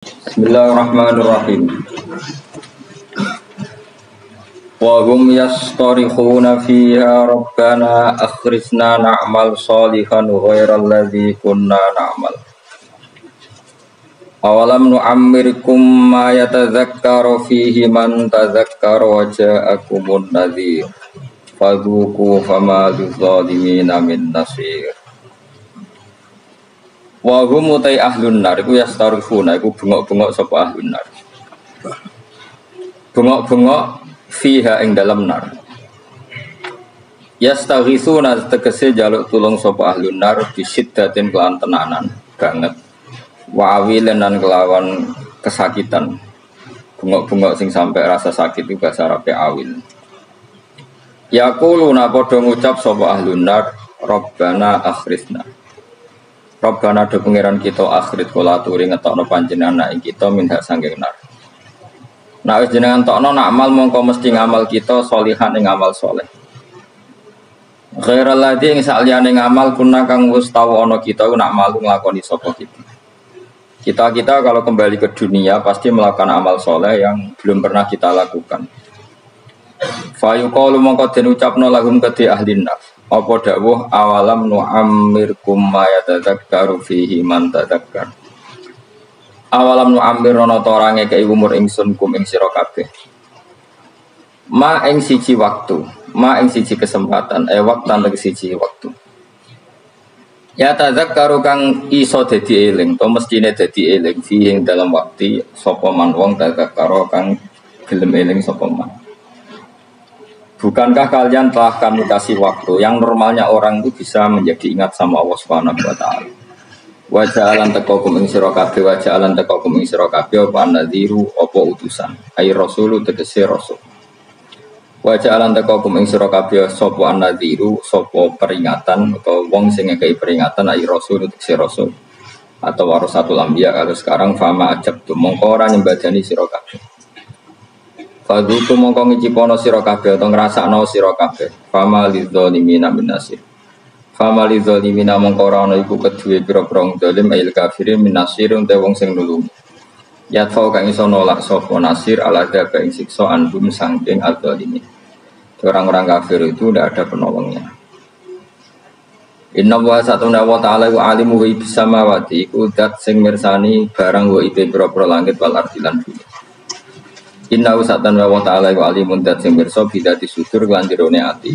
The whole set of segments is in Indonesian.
Bismillahirrahmanirrahim. Wa hum yastarikhuna fiha rabbana akhrijna na'mal shalihan ghairal ladzi kunna na'mal. Awalam nu'ammirkum ma yatadhakkaru fihi man tadhakkara wa ja'akumun nadhir. Fadhuku fama lizzalimin min nasir. Wa hum utai ahlun nar iku yastarifuna iku bengok-bengok sapa ahlun nar. Bengok-bengok fiha ing dalam nar. Yastaghithuna tegese jaluk tulung sapa ahlun nar bisiddatin kelan tenanan banget. Wa awilan lan kelawan kesakitan. Bengok-bengok sing sampai rasa sakit itu bahasa Arabe awil. Yaquluna padha ngucap sapa ahlun nar Rabbana akhrijna. Rabbana do pangeran kita akhrit kula aturi ngetokno panjenengan ing kita minha sanging nar. Nek wis jenengan tokno nak amal mongko mesti ngamal kita sholihan ing amal saleh. Ghairal ladzi ing saliyane ngamal kuna kang wis tau ana kita nak malu nglakoni sapa kita. Kita kalau kembali ke dunia pasti melakukan amal saleh yang belum pernah kita lakukan. Fa yuqalu mongko den ucapno lahum kedhi ahli nar. Apa dawuh awalam nu'ammirkum ma yatadzakkaru fihi man tadzakkar. Awalam nu'ammir ana ta ora ngekeki umur ingsun kum ing sira kabeh. Ma ing siji waktu, ma ing siji kesempatan, waktan lagi siji waktu. Ya tadzakkaru kang iso dadi eling, to mestine dadi eling fihi ing dalam waktu sapa man wong tadzakkara kang gelem eling sapa man. Bukankah kalian telah kami kasih waktu yang normalnya orang itu bisa menjadi ingat sama Allah Subhanahu wa taala. Wa ja'alan taqakum ing sira kabeh wa ja'alan taqakum ing sira kabeh apa nadhiru apa utusan. Ai rasulu tegese rasul. Wa ja'alan taqakum ing sira kabeh sapa nadhiru sapa peringatan atau wong sing ngekeki peringatan ai rasul tegese rasul. Atau warasatul anbiya kalau sekarang fama ajab tu mongko ora nyembadani sira kabeh. Fadhuku mongko ngicipono sira kabeh utawa ngrasakno sira kabeh. Fama lidzalimina min nasir. Fama lidzalimina mongko ora ana iku kedue pira-pira zalim ail kafirin min nasir utawa wong sing nulungi. Yatfa kang iso nolak sapa nasir ala daba ing siksa andum saking adzalimin. Orang-orang kafir itu tidak ada penolongnya. Inna wa satuna wa ta'ala wa alimu wa ibsamawati iku dat sing mirsani barang wa ibe pira-pira langit wal ardi lan bumi. Inna usatan wa ta'ala wa alimun dat sing berso bidati sudur kelan jerone ati.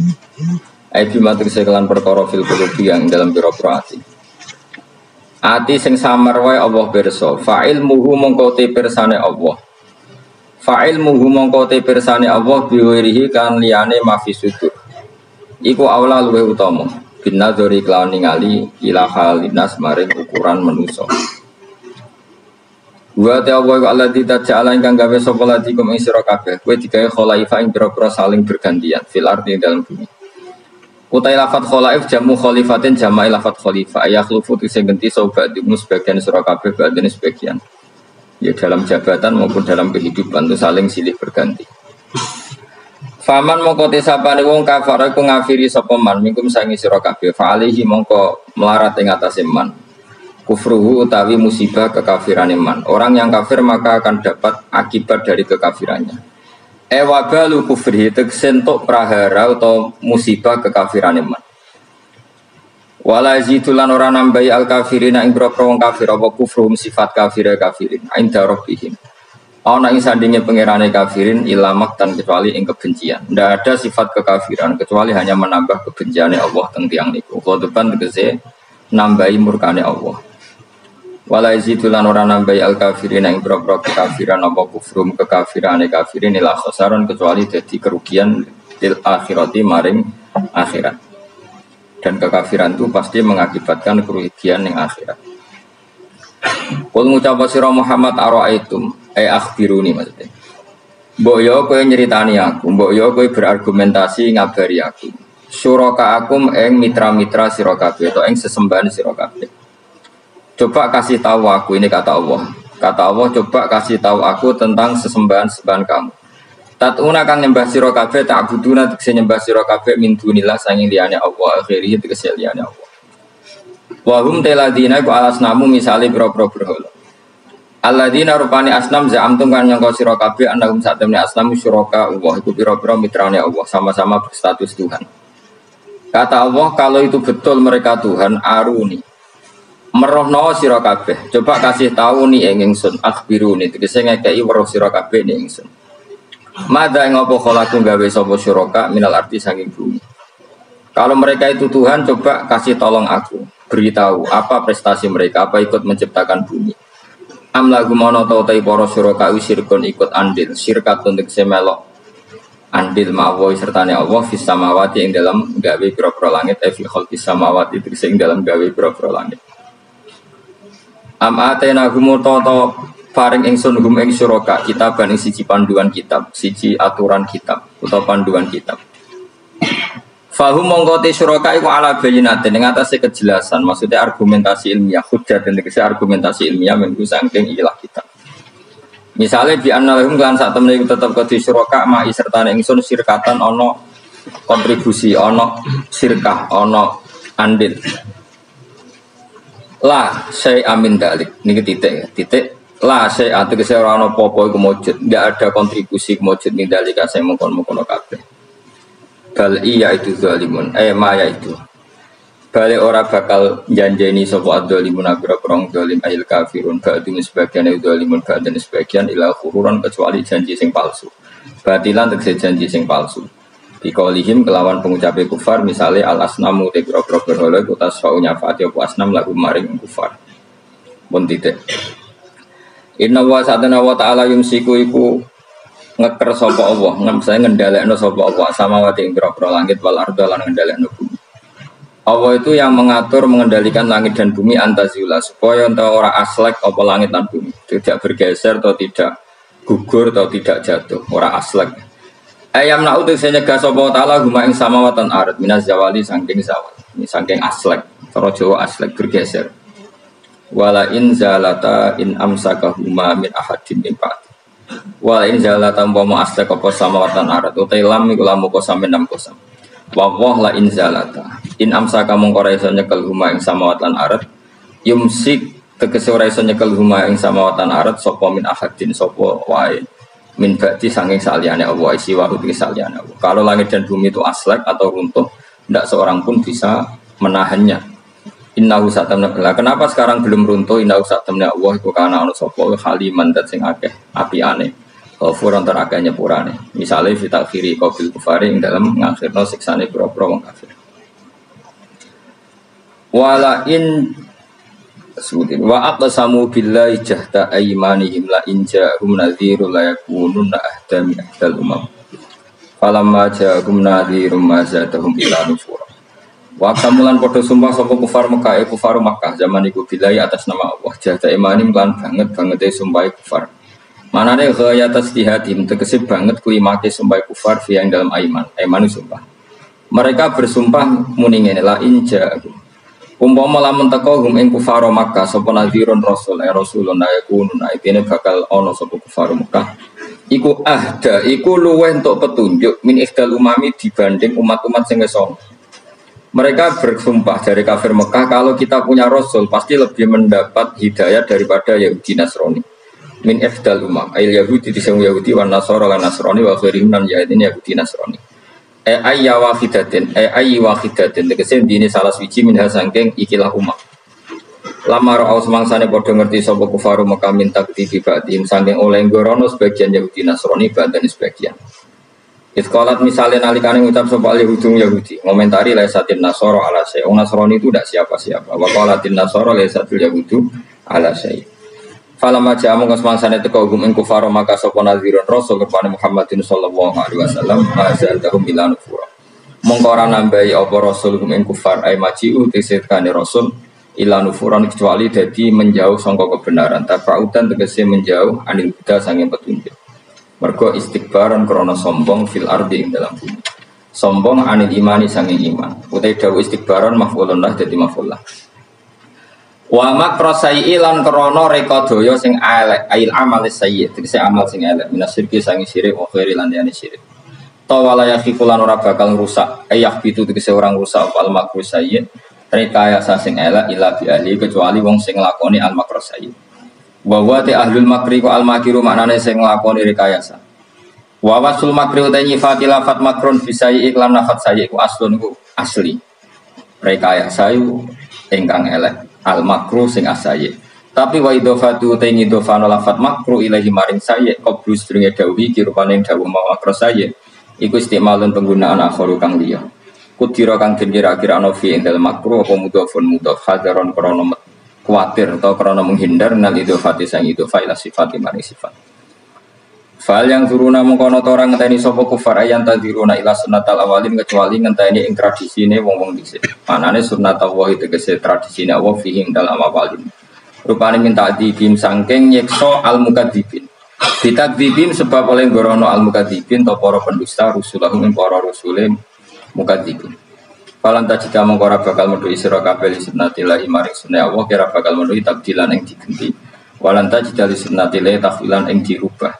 Ai bimatur sekelan perkara fil qulubi yang dalam pira-pira ati. Ati sing samar wae Allah berso. Fa'il muhu mongko te persane Allah. Fa'il muhu mongko te persane Allah biwirihi kan liyane mafi sudur. Iku aula luwih utama. Binadzori kelan ningali ila halinas maring ukuran manusa. Wa ta'ala wa alladzi taj'ala ingkang gawe sapa latikum ing sira kabeh kowe digawe khalaifa ing pira-pira saling bergantian fil ardi dalam bumi. Utai lafat khalaif jamu khalifatin jama'i lafat khalifa yakhlufu sing ganti sobat dimu sebagian sira kabeh badane sebagian. Ya dalam jabatan maupun dalam kehidupan itu saling silih berganti. Faman mongko tesapane wong kafir iku ngafiri sapa man mingkum sangi sira kabeh fa alihi mongko melarat ing atase man. Kufruhu utawi musibah kekafiran iman. Orang yang kafir maka akan dapat akibat dari kekafirannya. Wabalu kufrihi tegsentuk prahara atau musibah kekafiran iman. Wala yazitulan ora nambahi al kafirina ing boro wong kafir apa kufruhum sifat kafirin inda rabbihim. Ana ing sandinge pangerane kafirin ilamak tan kecuali ing kebencian. Ndak ada sifat kekafiran kecuali hanya menambah kebenciane Allah teng tiyang niku. Khotoban tegese nambahi murkane Allah. Wala yazitulan ora nambahi al kafirin ing boro kekafiran apa kufrum kekafirane kafirin ila khasaron kecuali dadi kerugian til akhirati maring akhirat. Dan kekafiran itu pasti mengakibatkan kerugian ning akhirat. Qul ngucap sira Muhammad ara'aitum akhbiruni maksudnya. Mbok yo kowe nyeritani aku, mbok yo kowe berargumentasi ngabari aku. Suraka akum ing mitra-mitra sira kabeh utawa ing sesembahan sira kabeh. Coba kasih tahu aku, ini kata Allah. Kata Allah, coba kasih tahu aku tentang sesembahan-sembahan kamu. Tatuna kang nyembah sira kabeh ta'buduna tegese nyembah sira kabeh min dunillah sanging liyane Allah akhiri tegese liyane Allah. Wa hum taladina ku alasnamu misale pira-pira berhala. Alladzina rupani asnam za'amtum kan nyangka sira kabeh annahum satamni asnam syuraka Allah iku pira-pira mitrane Allah sama-sama berstatus Tuhan. Kata Allah kalau itu betul mereka Tuhan aruni. Merohno sira kabeh. Coba kasih tahu nih ingsun akhbiruni tegese ngekeki weruh sira kabeh ning ingsun. Madza ngopo kholaqu gawe sapa syuraka minal arti saking bumi. Kalau mereka itu Tuhan coba kasih tolong aku, beritahu apa prestasi mereka, apa ikut menciptakan bumi. Am lagu mono tau tai para syuraka wisirkun ikut andil syirkat untuk semelok andil ma'awoy sertane Allah fis samawati ing dalam gawe pira-pira langit fi khalqis samawati tegese ing dalam gawe pira-pira langit. Am atena gumu toto paring ingsun gum ing syuraka kitaban ing siji panduan kitab, siji aturan kitab utawa panduan kitab. Fahum mongkote syuraka iku ala bayinatin ing atase kejelasan, maksudnya argumentasi ilmiah, hujjah dan tegese argumentasi ilmiah mengku saking ilah kita. Misalnya bi annalahum kan sak temene iku tetep kedhi syuraka ma'i sertane ingsun sirkatan ana kontribusi, ana sirkah, ana andil. La syai amin dalik niki titik la syai tegese ora ana apa-apa iku mujud, enggak ada kontribusi mujud ning dalika sing mengkon-mengkon kabeh. Bal iya itu zalimun, maya itu. Balik ora bakal janjeni sapa adzalimun abra-brong zalim ayil kafirun ba'dun sebagian adzalimun ba'dan sebagian ila khururan kecuali janji sing palsu. Batilan tegese janji sing palsu. Biqaulihim kelawan pengucape kufar misale al asnamu te boro-boro berhala utas faunya fati apa asnam lagu maring kufar. Pun titik. Inna wa satana wa ta'ala yumsiku iku ngeker sapa Allah, saya ngendhalekno sapa Allah samawati ing pira-pira langit wal arda lan ngendhalekno bumi. Allah itu yang mengatur mengendalikan langit dan bumi antazula supaya enta ora aslek apa langit dan bumi, tidak bergeser atau tidak gugur atau tidak jatuh, ora aslek. Ayam naud sing nyegah sapa taala guma ing samawatan ard minaz zawali saking zawal. Ini saking aslek, cara Jawa aslek bergeser. Wala in zalata in amsakahuma min ahadin min ba'd. Wal in zalata umpama aslek apa samawatan arat utai lam iku lamu kosam enam kosam. Wa la in zalata in amsaka mongko ora iso nyekel huma ing samawatan arat yumsik tegese ora iso nyekel huma ing samawatan arat sapa min ahadin sapa wae min ba'di saking saliyane Allah isi wa uti saliyane Allah. Kalau langit dan bumi itu aslek atau runtuh tidak seorang pun bisa menahannya. Innahu satamna bela. Kenapa sekarang belum runtuh? Innahu satamna Allah iku kana ana sapa khaliman dat sing akeh apiane. Ghafur antar akeh nyepurane. Misale fi takhiri qabil kufari ing dalam ngakhirno siksane pira-pira wong kafir. Wala in sudin wa aqsamu billahi jahda aymanihim la in ja'hum nadhirun la yakununa ahdami ahdal umam. Falamma ja'hum nadhirun ma zadahum ila nufur. Waktu mulan podo sumpah sopo kufar Mekah, kufar Makkah zaman iku bilai atas nama Allah. Jahda imanim lan banget sumpah kufar. Manane gaya atas dihatim tegese banget kulimake sumpah kufar via yang dalam aiman sumpah. Mereka bersumpah muni ngene la inja. Umpama lamun teko hum ing kufar Makkah sapa nadhirun rasul rasulun yakunun aitine bakal ana sapa kufar Makkah. Iku ahda iku luweh entuk petunjuk min ikhdal umami dibanding umat-umat sing kesono. Mereka bersumpah dari kafir Mekah kalau kita punya Rasul pasti lebih mendapat hidayah daripada Yahudi Nasrani. Min ifdal umam, ayil Yahudi diseng Yahudi wan Nasara lan Nasrani wa khairihim nan Yahudi Nasrani. Ayya wahidatin, ayyi wahidatin tegese dine salah suci minha sangking ikilah umat. Lama ra'au semangsane padha ngerti sapa kufaru Mekah minta ketibatim sangking oleh ngorono sebagian Yahudi Nasrani badan sebagian. Iskolat misalnya nalikane ngucap soal Yahudi ngomentari laisatin nasoro ala syai. Nasrani itu tidak siapa-siapa. Waqalatin nasoro laisatul yahudu ala syai. Falamma ja'amu kasmansane teko hum ing kufar maka sapa nadhirun rasul kepada Muhammadin sallallahu alaihi wasallam azalahum ila nufura. Mongko ora nambahi apa rasul hum ing kufar ay maji'u tisetkane rasul ila nufuran kecuali dadi menjauh sangka kebenaran. Tafautan tegese menjauh anil huda sanging petunjuk. Mergo istikbaran krana sombong fil ardi ing dalam bumi. Sombong anil imani sanging iman. Utai dawu istikbaran maf'ulun lah dadi maf'ul lah. Wa makrasai lan krana reka daya sing elek ail amal sayyi. Tegese amal sing elek minasyirki sanging syirik wa khairi lan liyane syirik. Tawala yakhifulan ora bakal ngrusak. Ayah bitu tegese orang rusak al makrasai. Rekayasa sing elek ila bi ahli kecuali wong sing nglakoni al makrasai. Wa wa te ahlul makri ku al makiru maknane sing nglakoni rekayasa. Wa wasul makri uta nyifati lafat makron bisai iklan lafat saya iku aslun ku asli. Rekayasa iku ingkang elek. Al makru sing asaye. Tapi wa idhofatu uta ngidhofano lafat makru ilahi maring saya qablu sedurunge dawuh iki rupane dawuh makro saya. Iku istimalun penggunaan akhiru kang liya. Kudira kang den kira-kira ana fi indal makru apa mudhofun mudhof hadaron krana kuatir atau karena menghindar nal idhofati sang idhofa ila sifati mari sifat. Fal yang turuna mengkono orang ngenteni sapa kufar ayan tadiruna ila sunnatal awalin kecuali ngenteni ing tradisine wong-wong dhisik. Manane sunnatullah tegese tradisine Allah fihi dalam awalin. Rupane minta dibim sangking nyekso al mukadzibin. Ditakdzibin sebab oleh gorono al mukadzibin to para pendusta rusulahum para rusule mukadzibin. Falan tajida mengkora bakal medui sira kabeh li sunnatillahi maring sunah Allah kira bakal medui tabdilan ing digenti. Walan tajida li sunnatillahi tahwilan ing dirubah.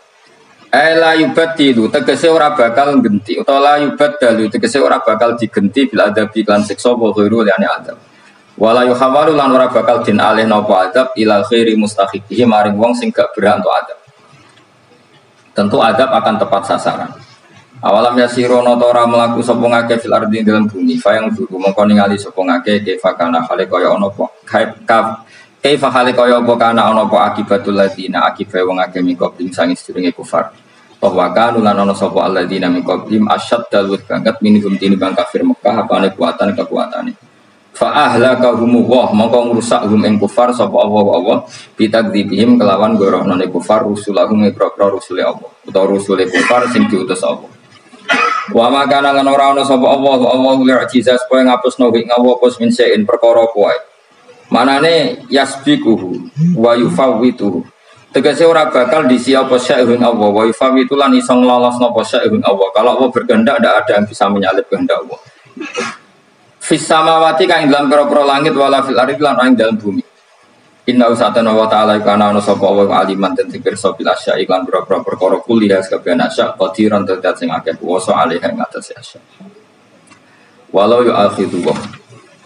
La yubaddilu tegese ora bakal genti utawa la yubaddalu tegese ora bakal digenti bil adabi lan siksa wa ghairu liyane adab. Wala yuhawalu lan ora bakal den alih napa adab ilal khairi mustahiqihi maring wong sing gak berhak untuk adab. Tentu adab akan tepat sasaran. Awalam yasirono tora melaku sapa ngake fil ardi dalam bumi fa yang dulu mongko ningali sapa ngake kaifa kana hale kaya ana apa kaifa hale kaya apa kana ana apa akibatul ladina akibat wong akeh mingkop ing sangis sedurunge kufar bahwa kanu lan ana sapa alladzina mingkop lim asyad dalwut banget minhum tinimbang kafir Mekah apane kekuatane fa ahlakahum wa mongko ngrusak hum ing kufar sapa Allah bitakdzibihim kelawan gorohnane kufar rusulahum ibra rusule Allah utawa rusule kufar sing diutus Allah. Wa makana lan ora ana sapa Allah li'jiza supaya ngapusno ing Allah pos min sein perkara kuwi. Manane yasbiquhu wa yufawwitu. Tegese ora bakal disi apa sya'un Allah wa yufawwitu lan iso nglolosno apa sya'un Allah. Kalau Allah berkehendak ndak ada yang bisa menyalip kehendak Allah. Fis samawati kang dalam pira-pira langit wala fil ardi lan ing dalam bumi. Inna usatana wa ta'ala kana ana sapa wa aliman den pirsa bil asya iklan pira-pira perkara kuliah kabeh asya qadiran tetet sing akeh kuwasa alih ing atas asya. Walau yu'akhidu wa.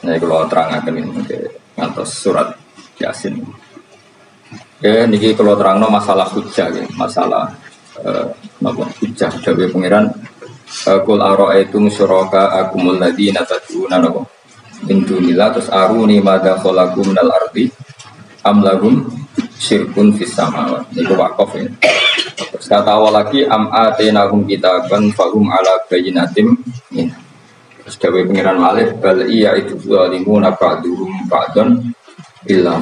Nah kula terangaken iki ngantos surat Yasin. Niki kula terangno masalah hujjah ya, masalah napa hujjah dawuh pangeran qul ara'aytum syuraka akumul ladina tad'una napa min dunillah terus aruni madza khalaqu minal ardi amlahum syirkun fis samawati niku waqaf ya. Terus kata awal lagi am atenahum kitaban fahum ala bayyinatim min. Terus dawuh pengiran Malik bal iya itu zalimuna ba'duhum ba'dun illa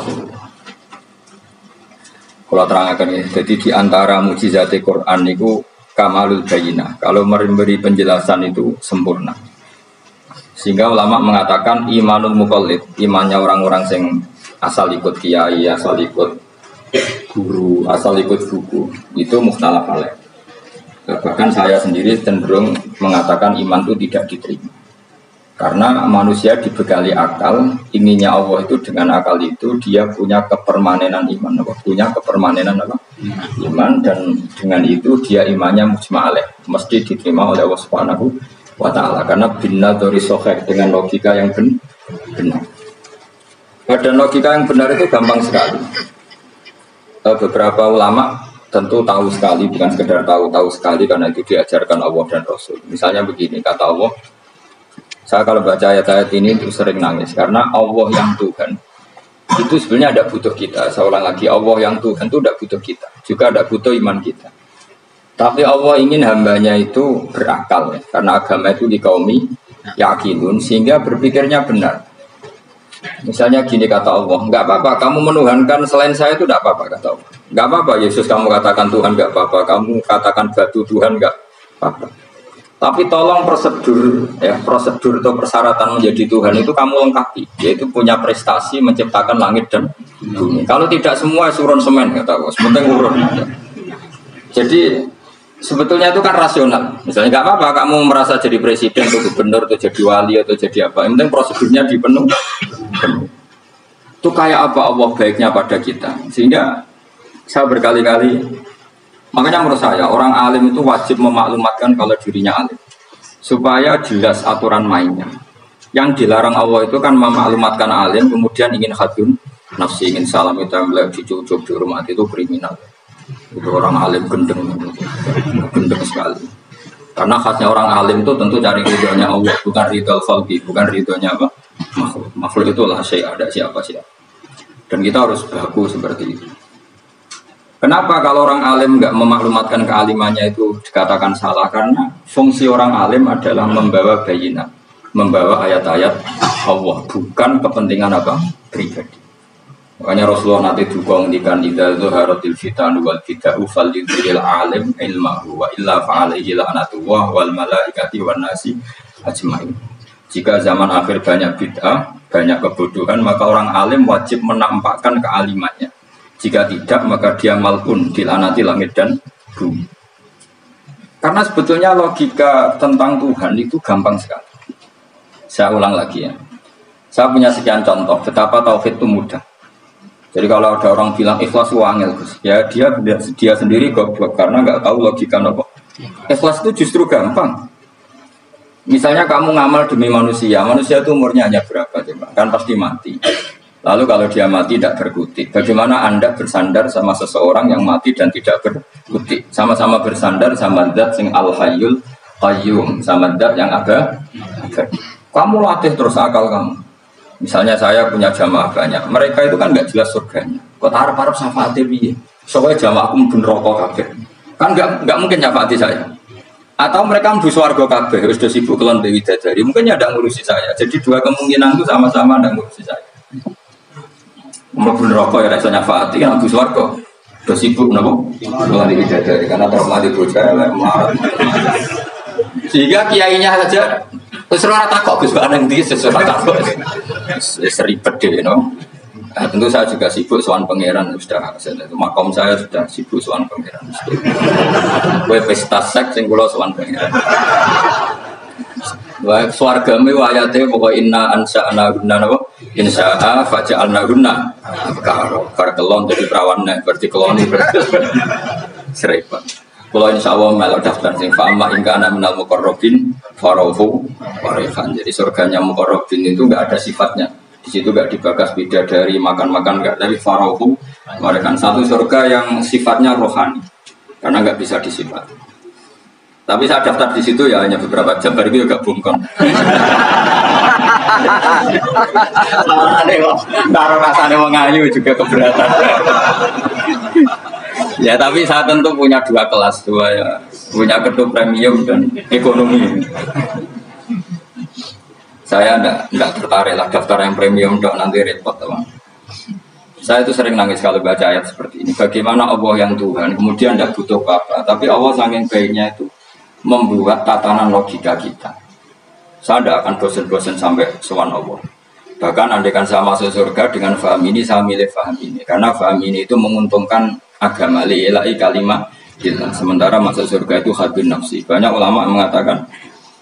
kalau terangkan ini, jadi di antara mukjizat Quran niku kamalul bayyinah. Kalau memberi penjelasan itu sempurna. Sehingga ulama mengatakan imanul muqallid, imannya orang-orang yang asal ikut kiai, asal ikut guru, asal ikut buku, itu mukhtalaf alaih. Bahkan saya sendiri cenderung mengatakan iman itu tidak diterima. Karena manusia dibekali akal, inginnya Allah itu dengan akal itu dia punya kepermanenan iman, punya kepermanenan apa? Iman, dan dengan itu dia imannya mujma' alaih, mesti diterima oleh Allah Subhanahu wa ta'ala. Karena bina dari sohek dengan logika yang benar. Dan logika yang benar itu gampang sekali. Beberapa ulama tentu tahu sekali, bukan sekedar tahu sekali karena itu diajarkan Allah dan Rasul. Misalnya begini, kata Allah, saya kalau baca ayat-ayat ini itu sering nangis karena Allah yang Tuhan itu sebenarnya tidak butuh kita. Saya ulang lagi, Allah yang Tuhan itu tidak butuh kita, juga tidak butuh iman kita. Tapi Allah ingin hambanya itu berakal ya, karena agama itu dikaumi yakinun sehingga berpikirnya benar. Misalnya gini kata Allah, nggak apa-apa kamu menuhankan selain saya itu tidak apa-apa kata Allah. Nggak apa-apa Yesus kamu katakan Tuhan nggak apa-apa, kamu katakan batu Tuhan nggak apa-apa. Tapi tolong prosedur atau persyaratan menjadi Tuhan itu kamu lengkapi, yaitu punya prestasi menciptakan langit dan bumi. Kalau tidak semua surun semen kata Allah, sepenting urun. Jadi sebetulnya itu kan rasional. Misalnya nggak apa-apa kamu merasa jadi presiden atau gubernur atau jadi wali atau jadi apa, yang penting prosedurnya dipenuhi. Itu kayak apa Allah baiknya pada kita. Sehingga saya berkali-kali, makanya menurut saya orang alim itu wajib memaklumatkan kalau dirinya alim supaya jelas aturan mainnya. Yang dilarang Allah itu kan memaklumatkan alim kemudian ingin hadun nafsi ingin salam itu yang dicucuk di rumah itu kriminal. Itu orang alim gendeng sekali. Karena khasnya orang alim itu tentu cari ridhonya Allah, bukan ridho khalqi, bukan ridhonya apa? Makhluk itulah ada siapa. Dan kita harus baku seperti itu. Kenapa kalau orang alim nggak memaklumatkan kealimannya itu dikatakan salah? Karena fungsi orang alim adalah membawa bayinat, membawa ayat-ayat Allah, bukan kepentingan apa? Pribadi. Makanya Rasulullah nanti juga menghentikan idza zuharatil fitanu wal bid'u fal yudhiril alim ilmahu wa illa fa'alaihi la'natullah wal malaikati wan nasi ajmain. Jika zaman akhir banyak bid'ah, banyak kebodohan, maka orang alim wajib menampakkan kealimannya. Jika tidak, maka dia mal'un, dilaknati langit dan bumi. Karena sebetulnya logika tentang Tuhan itu gampang sekali. Saya ulang lagi ya. Saya punya sekian contoh betapa tauhid itu mudah. Jadi kalau ada orang bilang ikhlas wangil, ya dia sendiri goblok karena nggak tahu logika apa. Ikhlas itu justru gampang. Misalnya kamu ngamal demi manusia itu umurnya hanya berapa coba? Kan pasti mati. Lalu kalau dia mati tidak berkutik, bagaimana Anda bersandar sama seseorang yang mati dan tidak berkutik? Sama-sama bersandar sama zat sing al-hayyul qayyum, sama zat yang ada. Kamu latih terus akal kamu. Misalnya saya punya jamaah banyak, mereka itu kan nggak jelas surganya. Kok harap-harap syafaatnya piye? Soalnya jamaahku mungkin rokok kabeh. Kan nggak mungkin syafaati saya. Atau mereka mlebu swarga kabeh, wis do sibuk kelon dewi dadari. Mungkin ya ndak ngurusi saya. Jadi dua kemungkinan itu sama-sama ndak ngurusi saya. Mlebu neraka ya iso nyafaati kan mlebu swarga. Do sibuk napa? Kelon dewi dadari karena trauma di bocah elek melarat. Sehingga kiainya saja wis ora takok Gus kok nang ndi sesuatu takok. Wis ribet dhewe no. Nah, tentu saya juga sibuk soal pangeran sudah itu makom saya sudah sibuk soal pangeran. Kue pesta seks yang kulo soal pangeran. Wah swarga me wayate pokok inna ansa'na guna napa insya'a faja'alna guna karo kelon jadi perawannya berarti keloni serempet. Kalau insya Allah melok daftar sing fa'ama ingka anak minal muqarrabin farohu warifan. Jadi surganya muqarrabin itu enggak ada sifatnya. Di situ enggak dibagas bidadari makan-makan enggak, dari farohu warifan. Satu surga yang sifatnya rohani karena enggak bisa disifat. Tapi saya daftar di situ ya hanya beberapa jam, baru itu agak bungkon. Taruh rasanya mengayu juga keberatan. Ya tapi saya tentu punya dua kelas, ya. Punya kedua premium dan ekonomi. Saya enggak tertarik lah daftar yang premium, nanti repot teman. Saya itu sering nangis kalau baca ayat seperti ini. Bagaimana Allah yang Tuhan, kemudian tidak butuh apa, tapi Allah saking baiknya itu membuat tatanan logika kita. Saya tidak akan bosan-bosan sampai sowan Allah. Bahkan andaikan saya masuk surga dengan faham ini, saya milih faham ini. Karena faham ini itu menguntungkan agama li'ilai kalimah gila. Sementara masuk surga itu hadun nafsi. Banyak ulama mengatakan,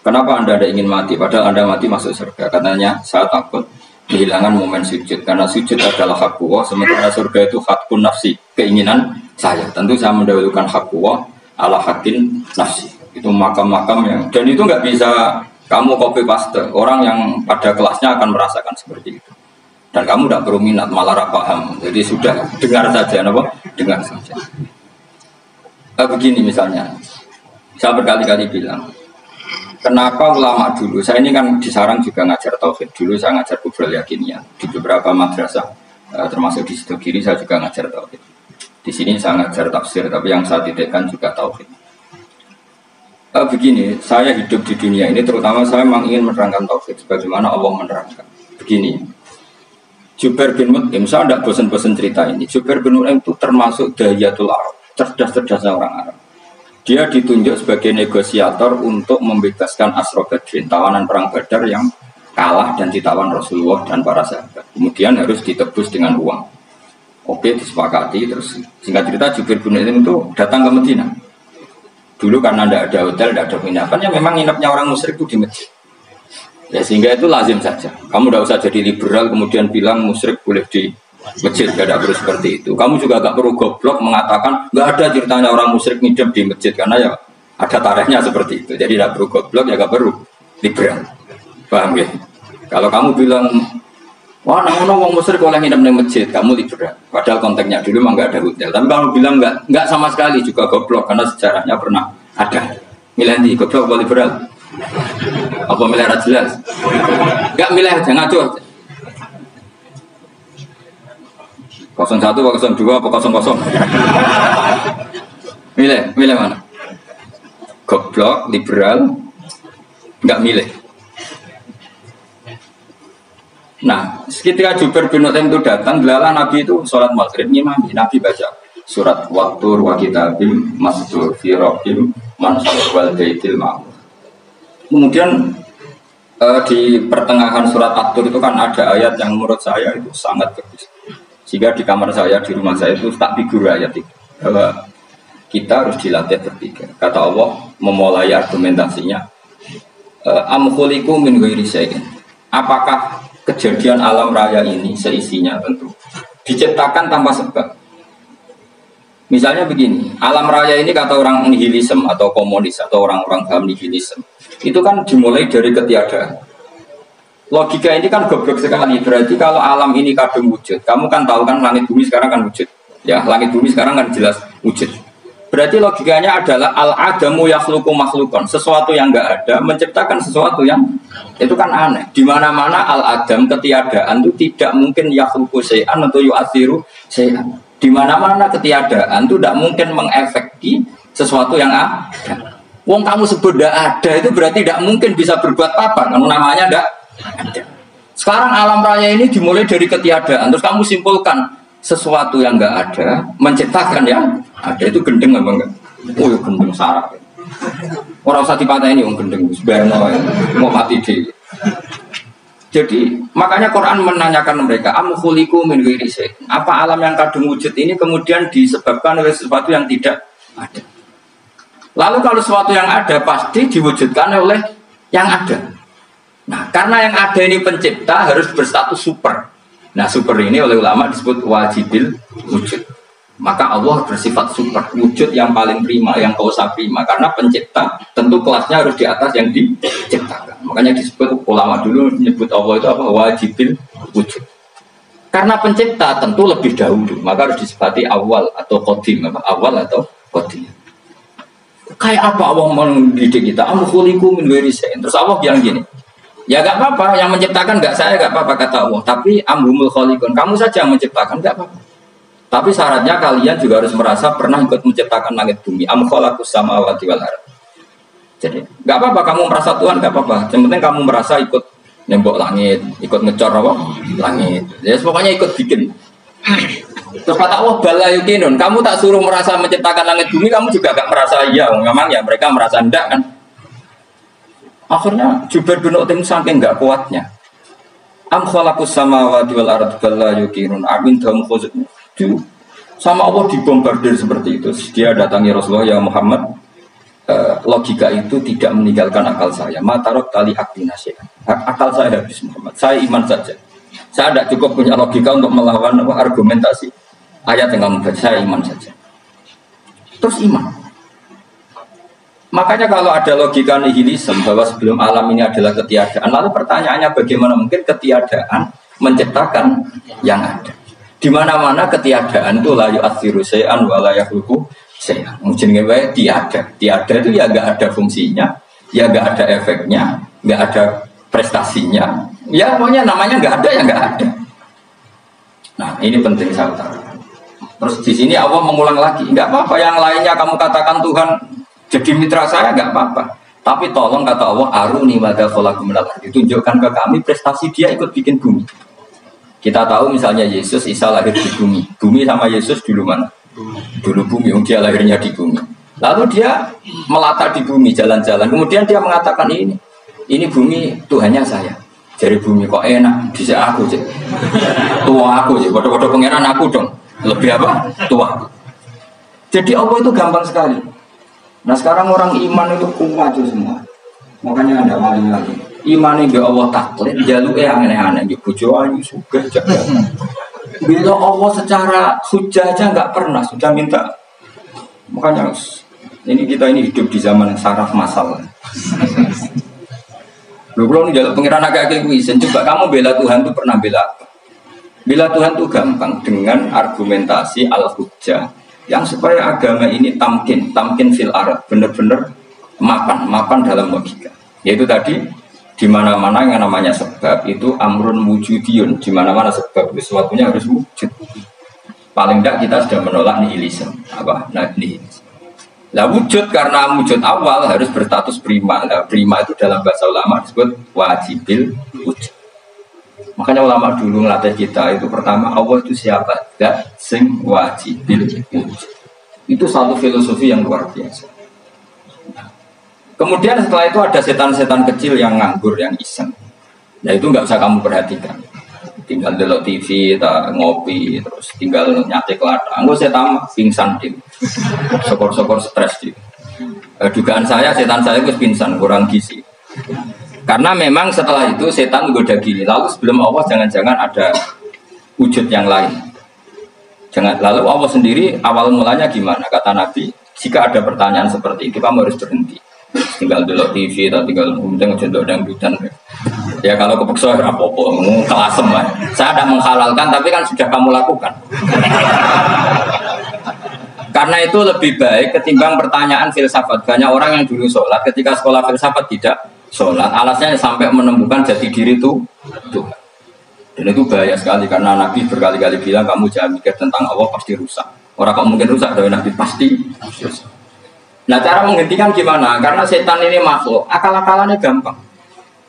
kenapa anda ada ingin mati? Padahal anda mati masuk surga. Katanya, saya takut kehilangan momen sujud. Karena sujud adalah hak Allah. Sementara surga itu hakun nafsi. Keinginan saya. Tentu saya mendahulukan hak Allah ala hakin nafsi. Itu makam-makam yang, dan itu nggak bisa kamu copy paste. Orang yang pada kelasnya akan merasakan seperti itu. Dan kamu tidak perlu minat, malah paham. Jadi sudah dengar saja, apa? Dengar saja. Begini misalnya, saya berkali-kali bilang, kenapa ulama dulu? Saya ini kan di Sarang juga ngajar tauhid. Dulu saya ngajar kubrul yakiniyah di beberapa madrasah, termasuk di Sidogiri saya juga ngajar tauhid. Di sini saya ngajar tafsir, tapi yang saya titikkan juga tauhid. Begini, saya hidup di dunia ini terutama saya memang ingin menerangkan tauhid sebagaimana Allah menerangkan. Begini, Jubair bin Mut'im, saya tidak bosan-bosan cerita ini. Jubair bin Mut'im itu termasuk dahiyatul Arab, cerdas-cerdasnya orang Arab. Dia ditunjuk sebagai negosiator untuk membebaskan Asra Badrin, tawanan perang Badar yang kalah dan ditawan Rasulullah dan para sahabat. Kemudian harus ditebus dengan uang. Oke, disepakati. Terus singkat cerita Jubair bin Mut'im itu datang ke Madinah. Dulu karena tidak ada hotel, tidak ada penginapan, ya memang nginepnya orang musyrik itu di masjid. Ya sehingga itu lazim saja. Kamu tidak usah jadi liberal kemudian bilang musyrik boleh di masjid, tidak perlu seperti itu. Kamu juga tidak perlu goblok mengatakan nggak ada ceritanya orang musyrik nginep di masjid karena ya ada tarikhnya seperti itu. Jadi tidak perlu goblok, ya nggak perlu liberal. Paham ya? Kalau kamu bilang Wah, namun wong musyrik oleh nginep di masjid, kamu liberal. Padahal konteksnya dulu memang nggak ada hotel. Tapi kamu bilang nggak sama sekali juga goblok karena sejarahnya pernah ada. Milih di goblok atau liberal? Apa milih jelas? Nggak milih aja ngaco. 01, 02, apa 00? Milih mana? Goblok, liberal, nggak milih. Nah, ketika Jubair bin Mut'im itu datang, gelalah Nabi itu sholat maghrib, ngimami. Nabi baca surat Wattur wa kitabim masdur fi raqim mansur wal baitil ma'mur. Kemudian di pertengahan surat At-Tur itu kan ada ayat yang menurut saya itu sangat bagus. Sehingga di kamar saya, di rumah saya itu tak figur ayat itu. Bahwa kita harus dilatih berpikir. Kata Allah memulai argumentasinya. Am khuliqu min ghairi syai'in. Apakah kejadian alam raya ini seisinya tentu diciptakan tanpa sebab. Misalnya begini, alam raya ini kata orang nihilisme atau komunis atau orang-orang paham nihilisme, itu kan dimulai dari ketiadaan. Logika ini kan goblok sekali. Berarti kalau alam ini kadung wujud, kamu kan tahu kan langit bumi sekarang kan wujud. Ya, langit bumi sekarang kan jelas wujud. Berarti logikanya adalah al-adamu yakhluqu makhlukon, sesuatu yang enggak ada menciptakan sesuatu yang itu kan aneh. Di mana-mana al-adam ketiadaan itu tidak mungkin yakhluqu syai'an atau yu'athiru syai'an. Di mana-mana ketiadaan itu tidak mungkin mengefekti sesuatu yang ada. Wong kamu sebut tidak ada itu berarti tidak mungkin bisa berbuat apa, karena namanya tidak ada. Sekarang alam raya ini dimulai dari ketiadaan, terus kamu simpulkan sesuatu yang enggak ada menciptakan yang ada, itu gendeng apa enggak? Oh ya gendeng sarap. Orang usah dipatahin wong gendeng sebenarnya mau mati deh. Jadi makanya Quran menanyakan mereka, am khuliqu min ghairi syai'in. Apa alam yang kadung wujud ini kemudian disebabkan oleh sesuatu yang tidak ada? Lalu kalau sesuatu yang ada pasti diwujudkan oleh yang ada. Nah, karena yang ada ini pencipta harus berstatus super. Nah, super ini oleh ulama disebut wajibil wujud. Maka Allah bersifat super, wujud yang paling prima, yang kausa prima. Karena pencipta tentu kelasnya harus di atas yang diciptakan. Makanya disebut ulama dulu menyebut Allah itu apa? Wajibil wujud. Karena pencipta tentu lebih dahulu, maka harus disifati awal atau qadim, apa? Awal atau qadim. Kayak apa Allah mendidik kita? Am khuliqu min ghairi syai'in. Terus Allah bilang gini, ya gak apa-apa, yang menciptakan gak saya, gak apa-apa kata Allah. Tapi amhumul khaliqun, kamu saja yang menciptakan, gak apa-apa. Tapi syaratnya kalian juga harus merasa pernah ikut menciptakan langit bumi. Am khalaqus samawati wal ardh. Jadi gak apa-apa kamu merasa Tuhan, gak apa-apa. Yang penting kamu merasa ikut nembok langit, ikut ngecor apa? Langit. Ya pokoknya ikut bikin. Terus kata Allah bala yukinun, kamu tak suruh merasa menciptakan langit bumi, kamu juga gak merasa iya. Memang ya mereka merasa enggak kan. Akhirnya Jubair bin Mut'im saking enggak kuatnya. Am khalaqus samawati wal ardh bala yukinun amin dam khuzud. Sama Allah dibombardir seperti itu. Dia datangi Rasulullah, ya Muhammad, logika itu tidak meninggalkan akal saya. Matarok tali aktinasya. Akal saya habis Muhammad. Saya iman saja. Saya tidak cukup punya logika untuk melawan argumentasi ayat yang kamu baca. Saya iman saja. Terus iman. Makanya kalau ada logika nihilisme bahwa sebelum alam ini adalah ketiadaan, lalu pertanyaannya bagaimana mungkin ketiadaan menciptakan yang ada? Di mana-mana ketiadaan itu la yu'athiru syai'an wa la yakhluqu syai'an. Jenenge wae tiada. Tiada itu ya enggak ada fungsinya, ya enggak ada efeknya, enggak ada prestasinya. Ya pokoknya namanya enggak ada ya enggak ada. Nah, ini penting saya utarakan. Terus di sini Allah mengulang lagi, enggak apa-apa yang lainnya kamu katakan Tuhan jadi mitra saya enggak apa-apa. Tapi tolong kata Allah aruni madza khalaqu minal ardi. Tunjukkan ke kami prestasi dia ikut bikin bumi. Kita tahu misalnya Yesus, Isa lahir di bumi. Bumi sama Yesus dulu mana? Dulu bumi, dia lahirnya di bumi. Lalu dia melata di bumi, jalan-jalan. Kemudian dia mengatakan ini bumi Tuhannya saya. Jadi bumi kok enak, bisa aku sih. Tua aku sih, bodoh-bodoh pangeran aku dong. Lebih apa? Tua. Jadi Allah itu gampang sekali. Nah sekarang orang iman itu kuat semua. Makanya ada maling lagi. Iman ini Allah taklid, jaluk aneh-aneh, bojo ayu suka jaga. Bila Allah secara hujah aja nggak pernah sudah minta. Makanya ini kita ini hidup di zaman saraf masalah. Lu belum jaluk pengiran agak kuisen. Coba kamu bela Tuhan itu pernah bela apa? Bila Tuhan itu gampang dengan argumentasi al-hujjah yang supaya agama ini tamkin fil arad, benar-benar mapan dalam logika. Yaitu tadi di mana-mana yang namanya sebab itu amrun wujudiyun, di mana-mana sebab sesuatunya harus wujud. Paling tidak kita sudah menolak nihilisme, nihilisme. Lah wujud karena wujud awal harus berstatus prima. Nah, prima itu dalam bahasa ulama disebut wajibil wujud. Makanya ulama dulu ngelatih kita itu pertama Allah itu siapa? Zat sing wajibil wujud. Itu satu filosofi yang luar biasa. Kemudian setelah itu ada setan-setan kecil yang nganggur, yang iseng. Nah itu nggak usah kamu perhatikan. Tinggal delok TV, ngopi, terus tinggal nyatek lada. Enggak setan pingsan di, sokor-sokor stres di. Dugaan saya setan saya itu pingsan, kurang gizi. Karena memang setelah itu setan menggoda gini. Lalu sebelum Allah jangan-jangan ada wujud yang lain. Lalu Allah sendiri awal mulanya gimana? Kata Nabi, jika ada pertanyaan seperti itu kamu harus berhenti. Tinggal dulu TV atau tinggal ngundang jendok dangdutan. Ya kalau kepeksa apa-apa, kelasem lah. Saya tidak menghalalkan, tapi kan sudah kamu lakukan. Karena itu lebih baik ketimbang pertanyaan filsafat. Banyak orang yang dulu sholat, ketika sekolah filsafat tidak sholat, alasnya sampai menemukan jati diri itu Tuhan. Dan itu bahaya sekali karena Nabi berkali-kali bilang kamu jangan mikir tentang Allah pasti rusak. Orang kok mungkin rusak dari Nabi pasti rusak. Nah cara menghentikan gimana? Karena setan ini makhluk, akal-akalannya gampang.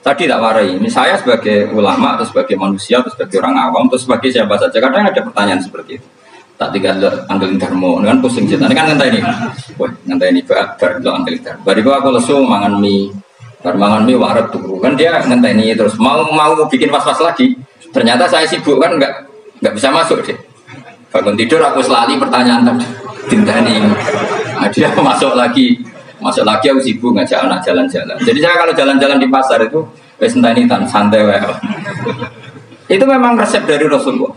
Tadi tak warai, ini saya sebagai ulama atau sebagai manusia atau sebagai orang awam atau sebagai siapa saja. Kadang ada pertanyaan seperti itu. Tak tinggal anggelin dharma, kan pusing setan. Ini kan ngantai ini, wah ngantai ini baru anggelin dharma. Bariku aku lesu mangan mie. Mangan mie waret tuh kan dia ngantai ini terus mau bikin was-was lagi. Ternyata saya sibuk kan nggak bisa masuk deh. Bangun tidur aku selali pertanyaan tadi. Dintani. Nah, dia masuk lagi aku sibuk ngajak anak jalan-jalan. Jadi saya kalau jalan-jalan di pasar itu wes enteni tan santai wae. Itu memang resep dari Rasulullah.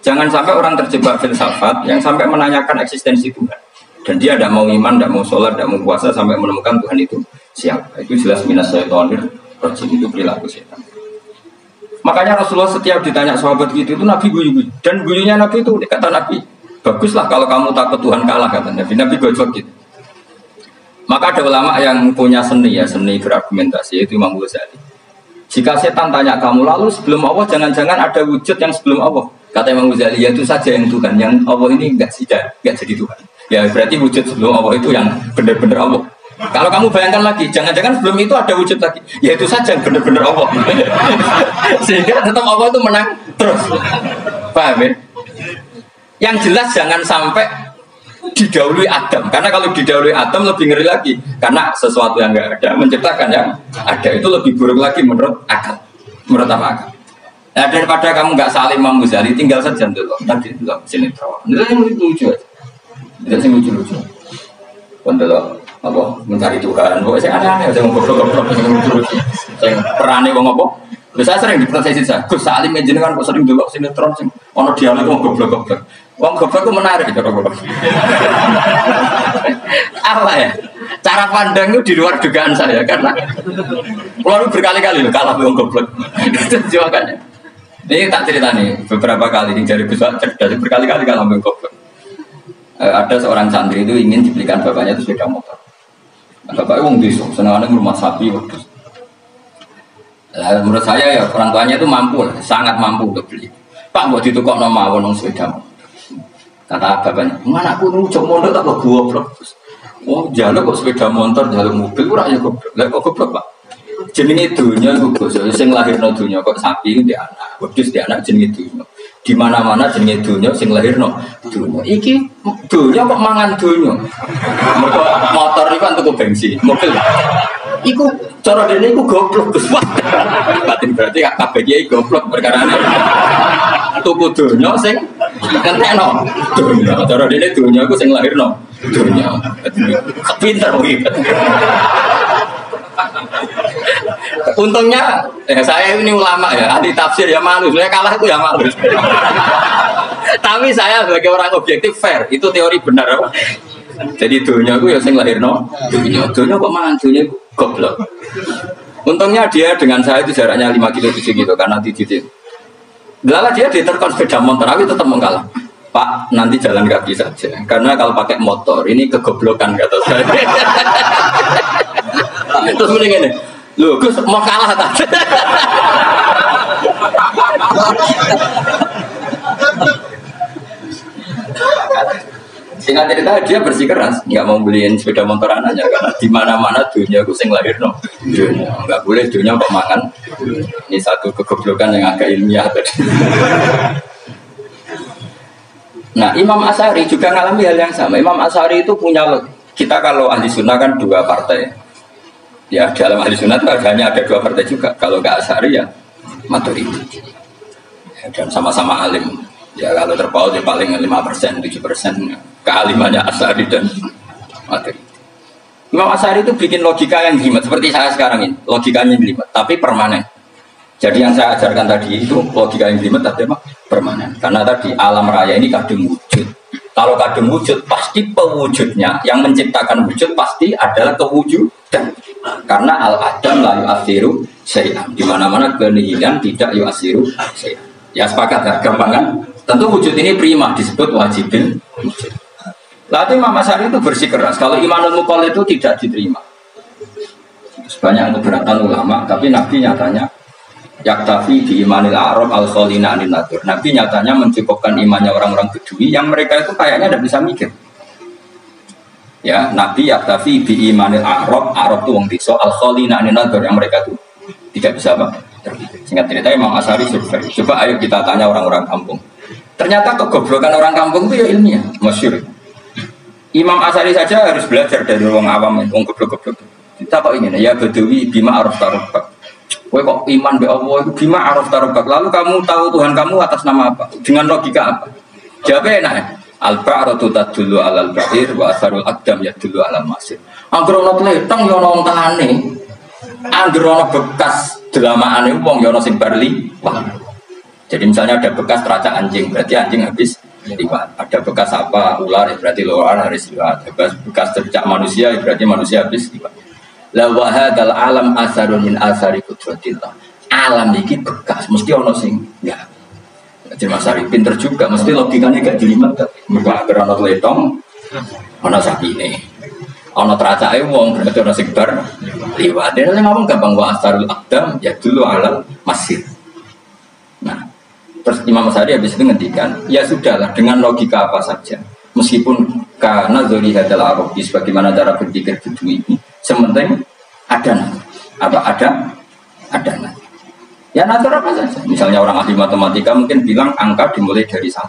Jangan sampai orang terjebak filsafat yang sampai menanyakan eksistensi Tuhan. Dan dia tidak mau iman, tidak mau sholat, tidak mau puasa sampai menemukan Tuhan itu siapa. Itu jelas minas syaitonir rajim, itu perilaku setan. Makanya Rasulullah setiap ditanya sahabat gitu itu Nabi guyu. Dan guyunya Nabi itu kata Nabi, baguslah kalau kamu takut Tuhan kalah kata Nabi. Nabi gojok gitu. Maka ada ulama yang punya seni berargumentasi, yaitu Imam Ghazali. Jika setan tanya kamu lalu sebelum Allah jangan-jangan ada wujud yang sebelum Allah. Kata Imam Ghazali, ya itu saja yang Tuhan, yang Allah ini enggak jadi Tuhan. Ya berarti wujud sebelum Allah itu yang benar-benar Allah. Kalau kamu bayangkan lagi, jangan-jangan sebelum itu ada wujud lagi. Ya itu saja yang benar-benar Allah. Sehingga tetap Allah itu menang terus. Paham ya? Yang jelas jangan sampai didahului Adam. Karena kalau didahului Adam lebih ngeri lagi. Karena sesuatu yang enggak ada menciptakan yang ada itu lebih buruk lagi menurut akal. Menurut apa akal? Nah daripada kamu nggak saling Imam Ghazali, tinggal saja dulu. Tadi dulu sinetron. Itu yang lucu aja. Itu yang lucu-lucu. Dulu apa mencari Tuhan. Pokoknya saya aneh-aneh. Saya ngobrol-ngobrol. Saya perani wong apa? Saya sering diproses saya. Gus Salim jenengan kok sering dulu sinetron. Ono dialog wong goblok-goblok. Wong goblok itu menarik. Apa ya? Cara pandang itu di luar dugaan saya karena lalu berkali-kali kalah wong goblok. Itu makanya. Ini tak cerita nih, beberapa kali ini dari besar cerdas berkali-kali kalau ambil goblok. Ada seorang santri itu ingin dibelikan bapaknya itu sepeda motor. Bapaknya wong desa, senangnya rumah sapi waktu. Menurut saya ya orang tuanya itu mampu, sangat mampu untuk beli. Pak buat itu kok nama wong sepeda motor. Kata bapaknya, mana aku nujok motor tak kok goblok. Oh jalur kok sepeda motor, jalur mobil kurang ya goblok. Lah kok goblok pak? Jenenge dunya Gus, sing lahirno dunya kok sapi di anak, wedhus di anak jenenge dunya. Di mana-mana jenenge dunya sing lahirno dunya. Iki dunya kok mangan dunya. Mergo motor iku kan tuku bensin, mobil. Iku cara dene iku goblok Gus. Batin berarti kabeh iki goblok perkarane. Tuku dunya sing kentekno dunya. Cara dene dunya iku sing lahirno dunya. Kepinter iki. Untungnya saya ini ulama ya, ahli tafsir ya malu, saya kalah itu ya malu. Tapi saya sebagai orang objektif fair, itu teori benar apa? Jadi dunia itu ya sing lahirno, dunia kok mangan dunia goblok. Untungnya dia dengan saya itu jaraknya 5 kilo 7 kilo karena titik. Lala dia diterkon sepeda motor, tapi tetap mengalah. Pak, nanti jalan kaki saja. Karena kalau pakai motor, ini kegoblokan kata saya. Terus mending ini, loh Gus mau kalah tadi. Singkat cerita dia bersikeras, nggak mau beliin sepeda motor anaknya karena di mana-mana dunia kucing lahir no. Dunia nggak boleh dunia kok makan. Ini satu kegoblokan yang agak ilmiah tadi. Nah Imam Asy'ari juga mengalami hal yang sama. Imam Asy'ari itu punya kita kalau ahli sunnah kan dua partai. Ya dalam ahli sunnah itu hanya ada dua partai juga. Kalau nggak Asy'ari ya Maturidi. Ya, dan sama-sama alim. Ya kalau terpaut ya paling 5%, 7% kealimannya Asy'ari dan Maturidi. Imam Asy'ari itu bikin logika yang jelimet seperti saya sekarang ini, logikanya jelimet tapi permanen. Jadi yang saya ajarkan tadi itu logika yang jelimet tapi apa? Permanen. Karena tadi alam raya ini kadung wujud. Kalau kadung wujud pasti pewujudnya yang menciptakan wujud pasti adalah kewujudan. Karena al-adam la yu'athiru syai'an. Di mana-mana kenihilan tidak yu'athiru syai'an. Ya sepakat ya, gampang kan? Tentu wujud ini prima disebut wajibin wujud. Lalu Imam Asy'ari itu bersikeras kalau imanul muqall itu tidak diterima. Banyak keberatan ulama, tapi Nabi nyatanya yaktafi di imanil a'rab al-khalina anin nadur. Nabi nyatanya mencukupkan imannya orang-orang Bedui yang mereka itu kayaknya tidak bisa mikir. Ya, Nabi yaktafi di imanil a'rab itu wong desa al-khalina anin nadur yang mereka itu tidak bisa apa? Singkat cerita Imam Asy'ari survei. Coba ayo kita tanya orang-orang kampung. Ternyata kegoblokan orang kampung itu ya ilmiah, masyhur. Imam Asy'ari saja harus belajar dari orang awam, orang goblok-goblok. Kita kok ingin ya Badawi bima araf tarubak. Kowe kok iman be Allah itu bima araf tarubak. Lalu kamu tahu Tuhan kamu atas nama apa? Dengan logika apa? Jawabnya enak. Al-ba'ratu tadullu 'alal ba'ir wa asarul aqdam yadullu 'alal masir. Angger ono tletong ya ono ontane. Angger ono bekas delamaane wong ya ono sing barli. Wah. Jadi misalnya ada bekas teracak anjing, berarti anjing habis liwat. Ada bekas apa ular, ya berarti ular harus liwat. Bekas teracak manusia, ya berarti manusia habis liwat. La wa hadzal alam asarun min asari qudratillah. Alam iki bekas, mesti ono sing ya. Jadi Mas Ari pinter juga, mesti logikanya gak jelimet. Mergo agar ono letong, ono sapine. Ono teracake wong, berarti ono sing bar liwat. Dene ngomong gampang wa asarul aqdam ya dulu alam masir. Nah, terus Imam Asy'ari habis itu ngendikan, ya sudahlah dengan logika apa saja. Meskipun karena zoli hadal arabi sebagaimana cara berpikir Bedui ini, sementing ada nanti. Ya natur apa saja. Misalnya orang ahli matematika mungkin bilang angka dimulai dari 1.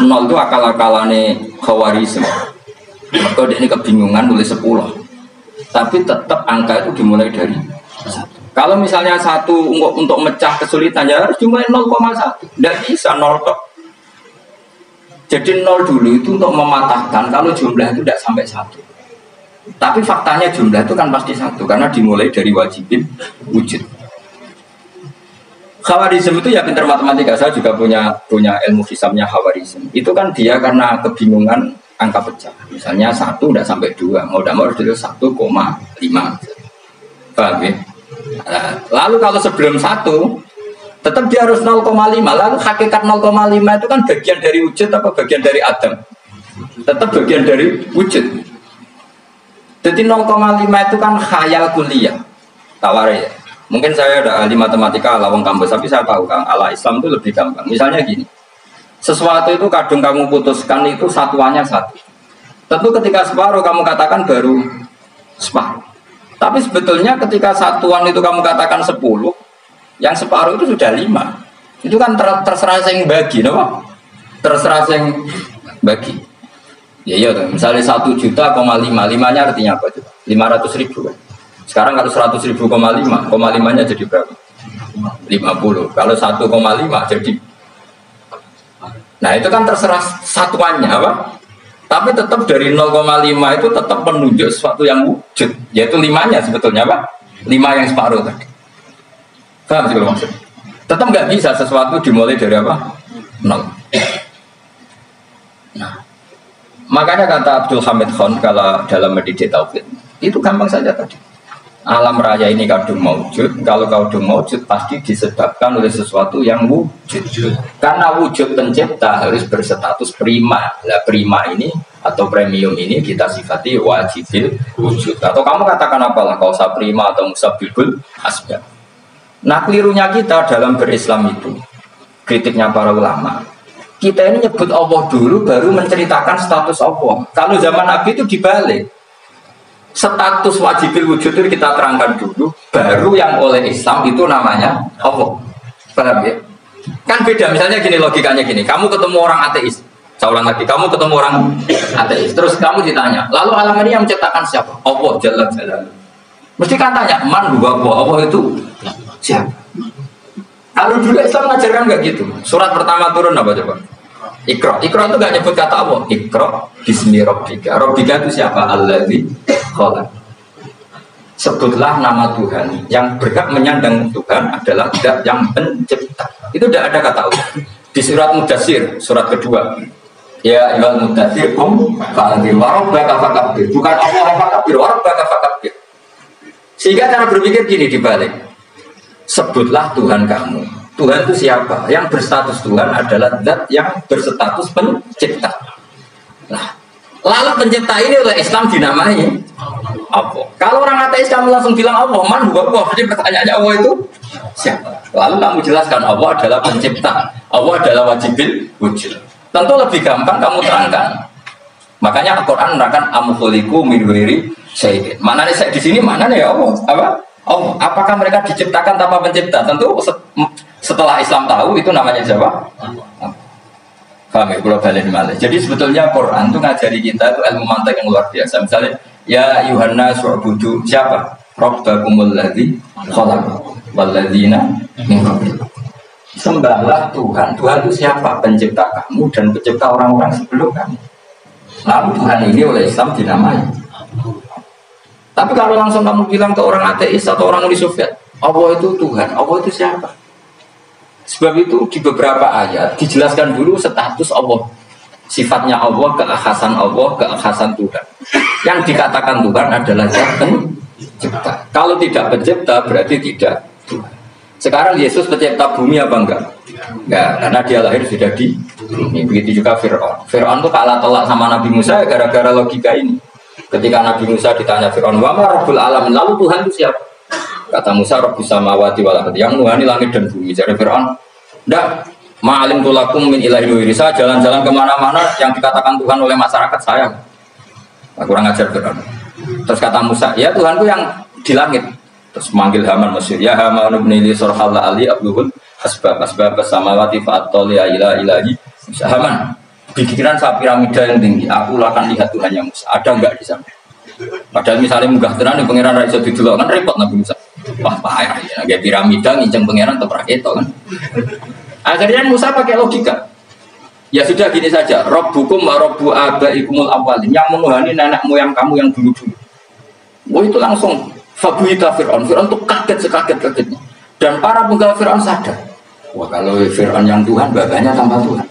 0 itu akal-akalane Khawarizm. Maka dia ini kebingungan nulis 10. Tapi tetap angka itu dimulai dari 1. Kalau misalnya 1 untuk mecah kesulitan ya harus dimulai 0,1. Tidak bisa 0 tok. Jadi 0 dulu itu untuk mematahkan kalau jumlah itu tidak sampai 1. Tapi faktanya jumlah itu kan pasti 1 karena dimulai dari wajibin wujud. Khawarizm itu ya pintar matematika. Saya juga punya ilmu hisabnya Khawarizm. Itu kan dia karena kebingungan angka pecah. Misalnya 1 tidak sampai 2. Mau tidak mau harus dulu 1,5. Paham ya? Nah, lalu kalau sebelum 1 tetap dia harus 0,5. Lalu hakikat 0,5 itu kan bagian dari wujud apa bagian dari adam? Tetap bagian dari wujud. Jadi 0,5 itu kan khayal kuliah. Tawari ya. Mungkin saya ada ahli matematika ala wong kampus, tapi saya tahu Kang, ala Islam itu lebih gampang. Misalnya gini. Sesuatu itu kadung kamu putuskan itu satuannya 1. Tentu ketika separuh kamu katakan baru separuh. Tapi sebetulnya ketika satuan itu kamu katakan 10, yang separuh itu sudah 5. Itu kan terserah yang bagi, no? Terserah yang bagi. Ya iya, misalnya 1,5 juta, 5-nya artinya apa? 500.000. Sekarang kalau 100.000,5, 5-nya jadi berapa? 50. Kalau 1,5 jadi. Nah itu kan terserah satuannya, apa? Tapi tetap dari 0,5 itu tetap menunjuk sesuatu yang wujud, yaitu 5-nya sebetulnya apa? 5 yang separuh tadi. Paham sih maksud? Tetap nggak bisa sesuatu dimulai dari apa? 0. Nah, makanya kata Abdul Hamid Khan kalau dalam Meditate Tauhid itu gampang saja tadi. Alam raya ini kadung maujud. Kalau kadung maujud pasti disebabkan oleh sesuatu yang wujud. Karena wujud pencipta harus berstatus prima. Nah, prima ini atau premium ini kita sifati wajibil wujud. Atau kamu katakan apalah kausa prima atau musabbibul asbab. Nah, kelirunya kita dalam berislam itu, kritiknya para ulama. Kita ini nyebut Allah dulu baru menceritakan status Allah. Kalau zaman Nabi itu dibalik. Status wajibil wujud itu kita terangkan dulu, baru yang oleh Islam itu namanya Allah. Paham ya? Kan beda, misalnya gini logikanya gini, kamu ketemu orang ateis, saya ulang lagi, kamu ketemu orang ateis, terus kamu ditanya, lalu alam ini yang menciptakan siapa? Allah Jalla Jalaluhu. Mesti kan tanya, man huwa Allah itu siapa? Kalau dulu Islam mengajarkan nggak gitu. Surat pertama turun apa coba? Iqra. Iqra itu gak nyebut kata Allah. Iqra bismi rabbika. Rabbika itu siapa? Alladzi khalaq. Sebutlah nama Tuhan. Yang berhak menyandang Tuhan adalah zat yang pencipta. Itu tidak ada kata Allah. Di surat Mudatsir, surat kedua. Ya ayyuhal mudatsir qum fa'anzir wa rabbaka fakabbir. Bukan Allah fakabbir, wa rabbaka fakabbir. Sehingga cara berpikir gini dibalik. Sebutlah Tuhan kamu. Tuhan itu siapa? Yang berstatus Tuhan adalah zat yang berstatus pencipta. Nah, lalu pencipta ini oleh Islam dinamai Allah. Kalau orang ateis kamu langsung bilang Allah, man huwa Allah. Jadi pertanyaannya Allah itu siapa? Lalu kamu jelaskan Allah adalah pencipta. Allah adalah wajibil wujud. Tentu lebih gampang kamu terangkan. Makanya Al-Quran menerangkan amkhuliku min ghairi syai'in. Maknanya saya di sini maknanya ya Allah. Apa? Oh, apakah mereka diciptakan tanpa pencipta? Tentu setelah Islam tahu itu namanya siapa? Paham ya? Kalau balik malah. Jadi sebetulnya Quran itu ngajari kita itu ilmu mantek yang luar biasa. Misalnya, ya Yuhanna su'budu siapa? Rabbakumul ladzi khalaqakum walladzina min qablikum. Sembahlah Tuhan. Tuhan itu siapa? Pencipta kamu dan pencipta orang-orang sebelum kamu. Lalu Tuhan ini oleh Islam dinamai. Tapi kalau langsung kamu bilang ke orang ateis atau orang Uni Soviet, Allah itu Tuhan, Allah itu siapa? Sebab itu di beberapa ayat dijelaskan dulu status Allah, sifatnya Allah, keakhasan Tuhan. Yang dikatakan Tuhan adalah zat pencipta. Kalau tidak pencipta berarti tidak Tuhan. Sekarang Yesus pencipta bumi apa enggak? Enggak, karena dia lahir sudah di bumi. Begitu juga Fir'aun. Fir'aun itu kalah telak sama Nabi Musa gara-gara logika ini. Ketika Nabi Musa ditanya Fir'aun, wa ma rabbul alamin, lalu Tuhan itu siapa? Kata Musa, rabbus samawati wal ardi, yang nuhani langit dan bumi. Jadi Fir'aun, enggak, ma'alim tulakum min ilahi wiri. Saya jalan-jalan kemana-mana yang dikatakan Tuhan oleh masyarakat saya. Nah, kurang ajar Fir'aun. Terus kata Musa, ya Tuhanku yang di langit. Terus manggil Haman Mesir, ya Haman ibn Ili surhalla ali abluhun asbab samawati fa'atoli ila ilahi. Haman, pikiran saya piramida yang tinggi, aku akan lihat Tuhan yang Musa. Ada enggak di sana? Padahal misalnya munggah tenan di pangeran ra iso didelok kan repot Nabi Musa. Wah, payah ya, kayak piramida nginceng pangeran tetep ra ketok kan. Akhirnya Musa pakai logika. Ya sudah gini saja, Rabbukum wa rabbu abaikumul awwalin, yang menuhani nenek moyang kamu yang dulu-dulu. Wah, itu langsung fabuita Fir'aun. Fir'aun tuh kaget sekaget-kagetnya. Dan para penggawa Fir'aun sadar. Wah, kalau Fir'aun yang Tuhan, babanya tanpa Tuhan.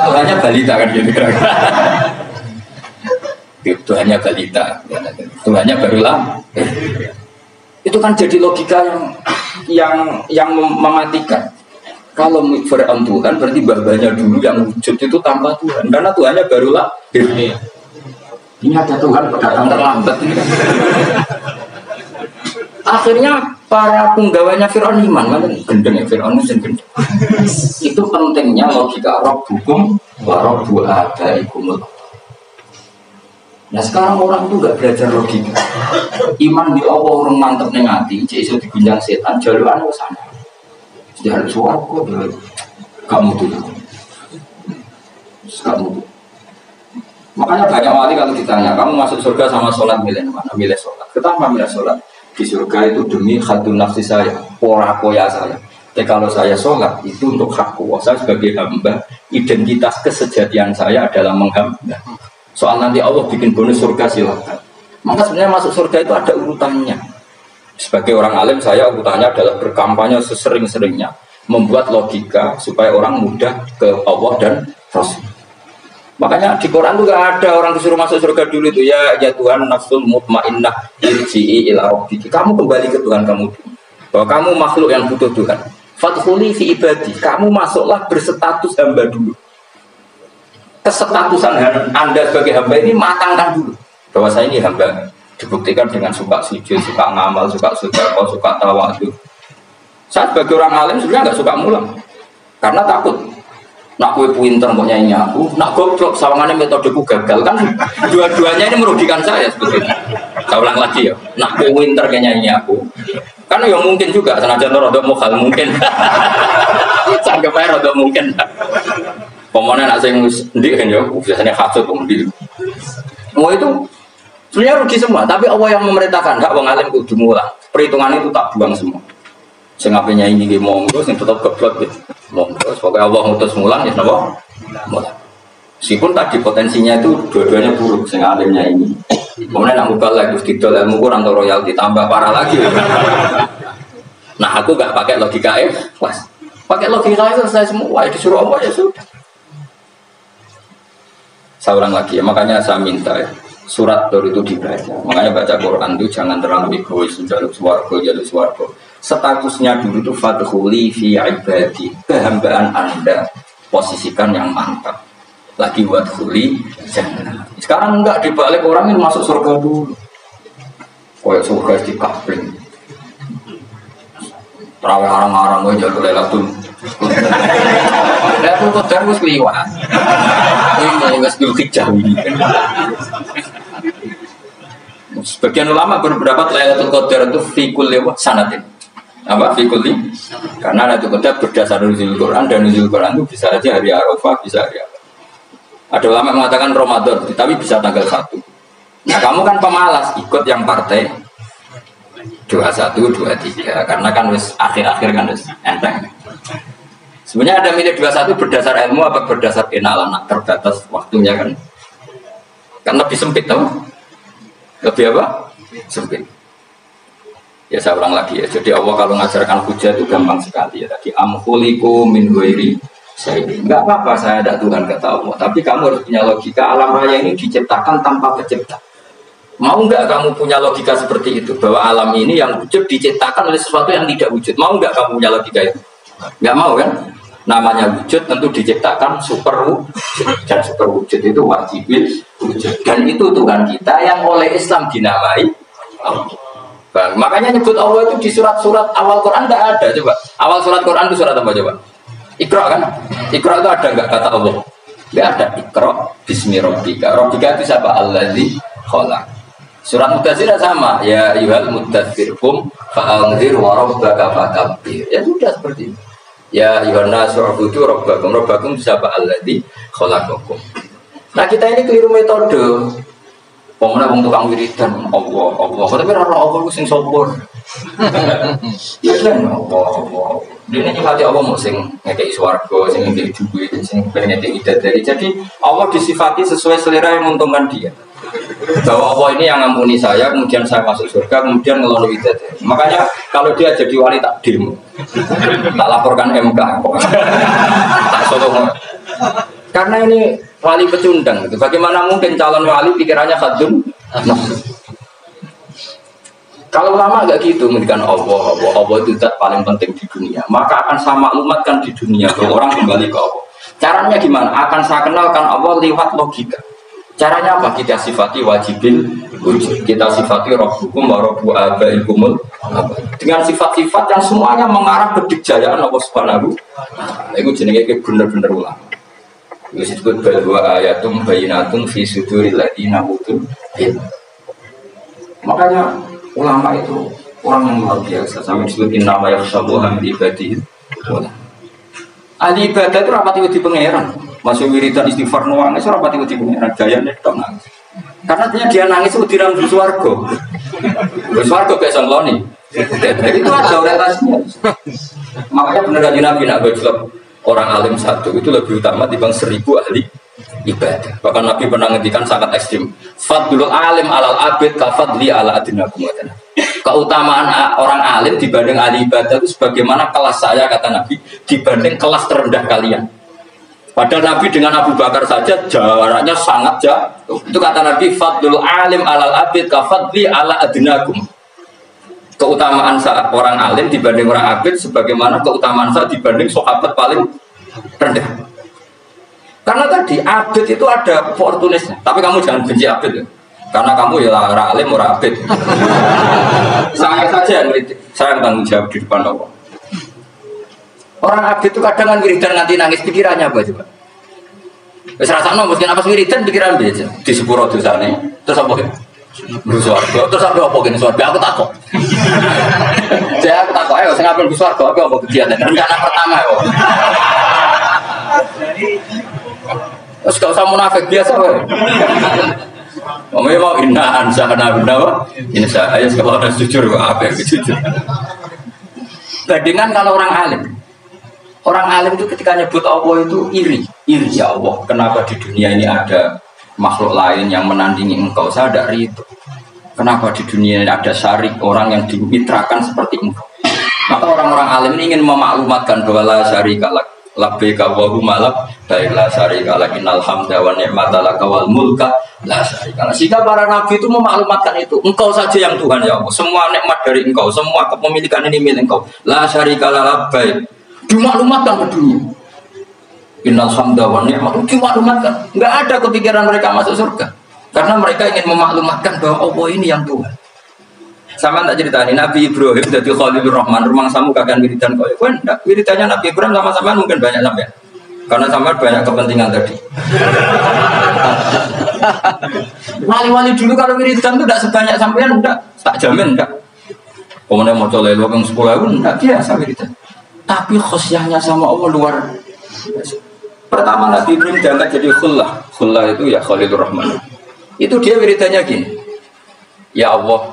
Tuhannya balita kan gitu. Tuhannya balita, Tuhannya barulah. Itu kan jadi logika yang mematikan. Kalau Fir'aun Tuhan berarti babanya dulu yang wujud itu tanpa Tuhan, karena Tuhannya barulah. Ini ada Tuhan datang terlambat ini. Akhirnya para penggawanya Fir'aun iman, kan gendeng ya Fir'aun itu gendeng. Itu pentingnya logika Rabbukum wa rabbu abaikumul. Nah sekarang orang itu nggak belajar logika. Iman di Allah orang mantep neng hati, iso diguncang setan, jaluan ke sana. Jangan suaraku, kamu tuh, kamu tuh. Makanya banyak wali kalau ditanya, kamu masuk surga sama sholat milih mana? Milih sholat. Kenapa milih sholat? Di surga itu demi khadun nafsi saya, pora koya saya. Tapi kalau saya sholat itu untuk hak kuasa sebagai hamba, identitas kesejatian saya adalah menghamba. Soal nanti Allah bikin bonus surga silakan. Maka sebenarnya masuk surga itu ada urutannya. Sebagai orang alim saya urutannya adalah berkampanye sesering-seringnya, membuat logika supaya orang mudah ke Allah dan Rasul. Makanya di Quran tuh gak ada orang disuruh masuk surga dulu itu ya Tuhan nafsul mutmainnah irji'i ila rabbiki. Kamu kembali ke Tuhan kamu. Bahwa kamu makhluk yang butuh Tuhan. Fadkhuli fi ibadi. Kamu masuklah berstatus hamba dulu. Kesestatusan Anda sebagai hamba ini matangkan dulu. Bahwa saya ini hamba. Dibuktikan dengan suka sujud, suka ngamal, suka sedekah, suka tawadhu. Saya sebagai orang alim sebenarnya nggak suka mulang. Karena takut. Nak kue pinter mau nyanyi aku, nak goblok sawangannya metodeku gagal kan dua-duanya ini merugikan saya sebetulnya. Saya ulang lagi ya, nak kue pinter kayak nyanyi aku, kan ya mungkin juga senajan rodo mukhal mungkin, sanggap aja rodo mungkin. Pemenang nak sing sendiri kan ya, biasanya khasut pemudi. Mau itu sebenarnya rugi semua, tapi Allah yang memerintahkan hak wong alim kudu mulang. Perhitungan itu tak buang semua. Sing ape nyanyi nggih monggo sing tetep geblok gitu. Monggo sebagai Allah ngutus mulang ya napa? Mulang. Meskipun tadi potensinya itu dua-duanya buruk sing alimnya ini. Kemudian nak mubal lagi terus didol ilmu kurang atau royalti tambah parah lagi. Nah, aku enggak pakai logika pas. Pakai logika selesai semua, disuruh Allah ya sudah. Saya ulang lagi ya, makanya saya minta ya. Surat Tur itu dibaca. Makanya baca Quran itu jangan terlalu egois, jaluk swarga. Statusnya dulu itu fadkhuli fi ibadi, kehambaan Anda posisikan yang mantap. Lagi wadkhuli jannah. Sekarang enggak dibalik orang yang masuk surga dulu. Kayak surga di kapling. Terawih arang-arang gue jalur Lailatul Qadar wis kliwat. Ini wis Dzulhijjah ini. Sebagian ulama berpendapat Lailatul Qadar itu fikul lewat sanatin. Apa fikul ini? Karena Lailatul Qadar berdasar nuzul Quran dan nuzul Quran itu bisa aja hari Arafah, bisa hari apa. Ada ulama mengatakan Ramadan, tapi bisa tanggal 1. Nah kamu kan pemalas ikut yang partai 21, 23 karena kan wis akhir-akhir kan wis enteng. Sebenarnya ada milih 21 berdasar ilmu apa berdasar kenalan terbatas waktunya kan? Kan lebih sempit tau? Lebih apa? Sempit. Ya saya ulang lagi ya. Jadi Allah kalau mengajarkan hujah itu gampang sekali ya. Tadi amkhuliku min ghairi syai'in. Enggak apa-apa saya ada Tuhan kata Allah, tapi kamu harus punya logika alam raya ini diciptakan tanpa pencipta. Mau enggak kamu punya logika seperti itu bahwa alam ini yang wujud diciptakan oleh sesuatu yang tidak wujud? Mau enggak kamu punya logika itu? Enggak mau kan? Namanya wujud tentu diciptakan super wujud dan super wujud itu wajibil wujud dan itu Tuhan kita yang oleh Islam dinamai Allah. Makanya nyebut Allah itu di surat-surat awal Quran enggak ada. Coba awal surat Quran itu surat apa coba? Iqra kan? Iqra itu ada enggak kata Allah? Enggak ada. Iqra bismi rabbika. Rabbika itu siapa? Allazi khalaq. Surat Mudaththir sama, ya ayyuhal mudaththir qum fa'anzir wa rabbaka fakabbir. Ya sudah seperti itu. Ya ayyuhan nasu ubudu rabbakum. Rabbakum siapa? Allazi khalaqakum. Nah, kita ini keliru metode. Pemana wong tukang wiridan Allah. Tapi ora Allah ku sing sopor. Ya kan Allah. Dene nyifati Allah mau sing ngekeki swarga, sing ngekeki duit, sing pengen ngekeki dari. Jadi Allah disifati sesuai selera yang menguntungkan dia. Bahwa Allah ini yang ngampuni saya, kemudian saya masuk surga, kemudian ngelalui bidadari. Makanya kalau dia jadi wali tak demo, tak laporkan MK, tak sodong. Karena ini wali pecundang. Bagaimana mungkin calon wali pikirannya khadun? Nah. Kalau ulama enggak gitu, mendikan Allah itu zat paling penting di dunia. Maka akan saya maklumatkan di dunia bahwa orang kembali ke Allah. Caranya gimana? Akan saya kenalkan Allah lewat logika. Caranya apa? Kita sifati wajibil wujud. Kita sifati rabbukum wa rabbu abaikumul. Dengan sifat-sifat yang semuanya mengarah ke dijayaan Allah Subhanahu. Itu jenenge bener-bener ulama. Itu disebut bahwa ayatum bayinatun fi suduril ladina utul ilm. Makanya ulama itu orang yang luar biasa. Sampai disebut innama yakhshallaha min ibadihi. Ahli ibadah itu rapati wedi pangeran. Masuk wiridan istighfar nangis ora pati wedi pangeran gayane tok nangis. Karena dia nangis wedi nang swarga. Swarga gak sonloni. Jadi itu ada orientasinya. Makanya beneran Nabi nak gojlok orang alim satu itu lebih utama dibanding 1000 ahli ibadah. Bahkan Nabi pernah ngendikan sangat ekstrim. Fadlul alim alal abid ka fadli ala adinakum. Keutamaan orang alim dibanding ahli ibadah itu sebagaimana kelas saya kata Nabi dibanding kelas terendah kalian. Padahal Nabi dengan Abu Bakar saja jaraknya sangat jauh. Itu kata Nabi, fadlul alim alal abid kafadli ala adinakum. Keutamaan saat orang alim dibanding orang abid sebagaimana keutamaan saat dibanding sahabat paling rendah. Karena tadi abid itu ada opportunisnya. Tapi kamu jangan benci abid ya. Karena kamu ya orang alim, orang abid. Saya saja yang kritik. Saya tanggung jawab di depan Allah. Orang abid itu kadang kan wiridan nanti nangis, pikirannya apa coba? Wis rasane mungkin apa wiridan pikiran biasa di sepuro dosane. Terus apa ya? Swarga. Terus apa kene swarga? Aku takut. Saya takut ayo sing apel swarga apa kegiatan rencana pertama yo. Terus gak usah munafik biasa wae. Mau inna ansana benawa. Ini saya kalau ada jujur apa yang jujur. Bandingan kalau orang alim. Orang alim itu ketika nyebut Allah itu iri ya Allah. Kenapa di dunia ini ada makhluk lain yang menandingi engkau? Saya ada itu. Kenapa di dunia ini ada syarik orang yang dimitrakan seperti engkau? Maka orang-orang alim ini ingin memaklumatkan bahwa la syarika lak labbaika wa humalak la syarika lak innal hamda wa ni'mata laka wal mulka la syarika lak. Sehingga para nabi itu memaklumatkan itu. Engkau saja yang Tuhan ya Allah. Semua nikmat dari engkau, semua kepemilikan ini milik engkau. La syarika lak labbaik. Dimaklumatkan ke dunia. Innal hamda wa ni'mat dimaklumatkan. Enggak ada kepikiran mereka masuk surga. Karena mereka ingin memaklumatkan bahwa Allah ini yang Tuhan. Sama tak ceritani Nabi Ibrahim jadi Khalilur Rahman, rumang samu kagan wiridan kau. Enggak, wiridannya Nabi Ibrahim sama-sama mungkin banyak sampai. Karena sama banyak kepentingan tadi. Wali-wali dulu kalau wiridan itu tidak sebanyak sampean, enggak, tak jamin enggak. Kemudian mau coba lewat yang 10.000 enggak biasa wiridan. Tapi khosyahnya sama Allah luar biasa. Pertama Nabi Ibrahim diangkat jadi khullah. Khullah itu ya Khalilur Rahman. Itu dia wiridannya gini. Ya Allah,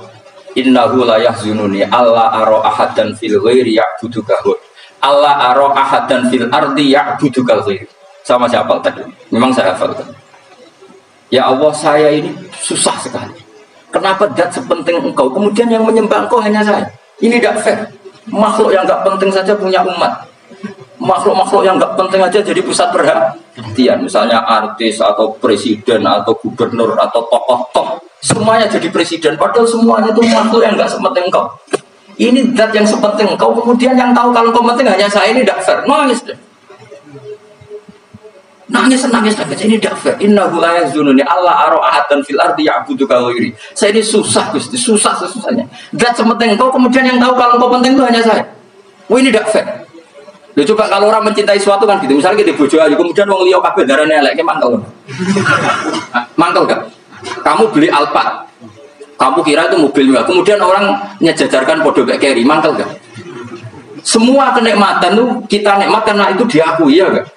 innahu la yahzununi alla ara ahadan fil ghairi ya'buduka. Alla ara ahadan fil ardi ya'buduka ghairi. Sama saya hafal tadi. Memang saya hafal tadi. Ya Allah, saya ini susah sekali. Kenapa zat sepenting engkau kemudian yang menyembah engkau hanya saya? Ini tidak fair. Makhluk yang gak penting saja punya umat. Makhluk-makhluk yang gak penting aja jadi pusat perhatian. Misalnya artis atau presiden atau gubernur atau tokoh-tokoh. Semuanya jadi presiden. Padahal semuanya itu makhluk yang gak sepenting engkau. Ini zat yang sepenting engkau. Kemudian yang tahu kalau engkau penting hanya saya, ini tidak fair. Nangis deh. Nangis. Ini tidak fair. Innahu la yahzununi alla ara ahadan fil ardi ya'buduka ghairi. Saya ini susah Gusti, susah sesusahnya. Zat sepenting engkau kemudian yang tahu kalau engkau penting itu hanya saya. Wah ini tidak fair. Loh, coba kalau orang mencintai suatu kan gitu. Misalnya kita bojo ayu kemudian wong liya kabeh darane elek, mangkel. Mangkel gak? Kamu beli Alphard. Kamu kira itu mobil juga. Kemudian orang nyejajarkan podo kayak Kerry, mangkel gak? Semua kenikmatan itu kita nikmat karena itu diakui ya gak?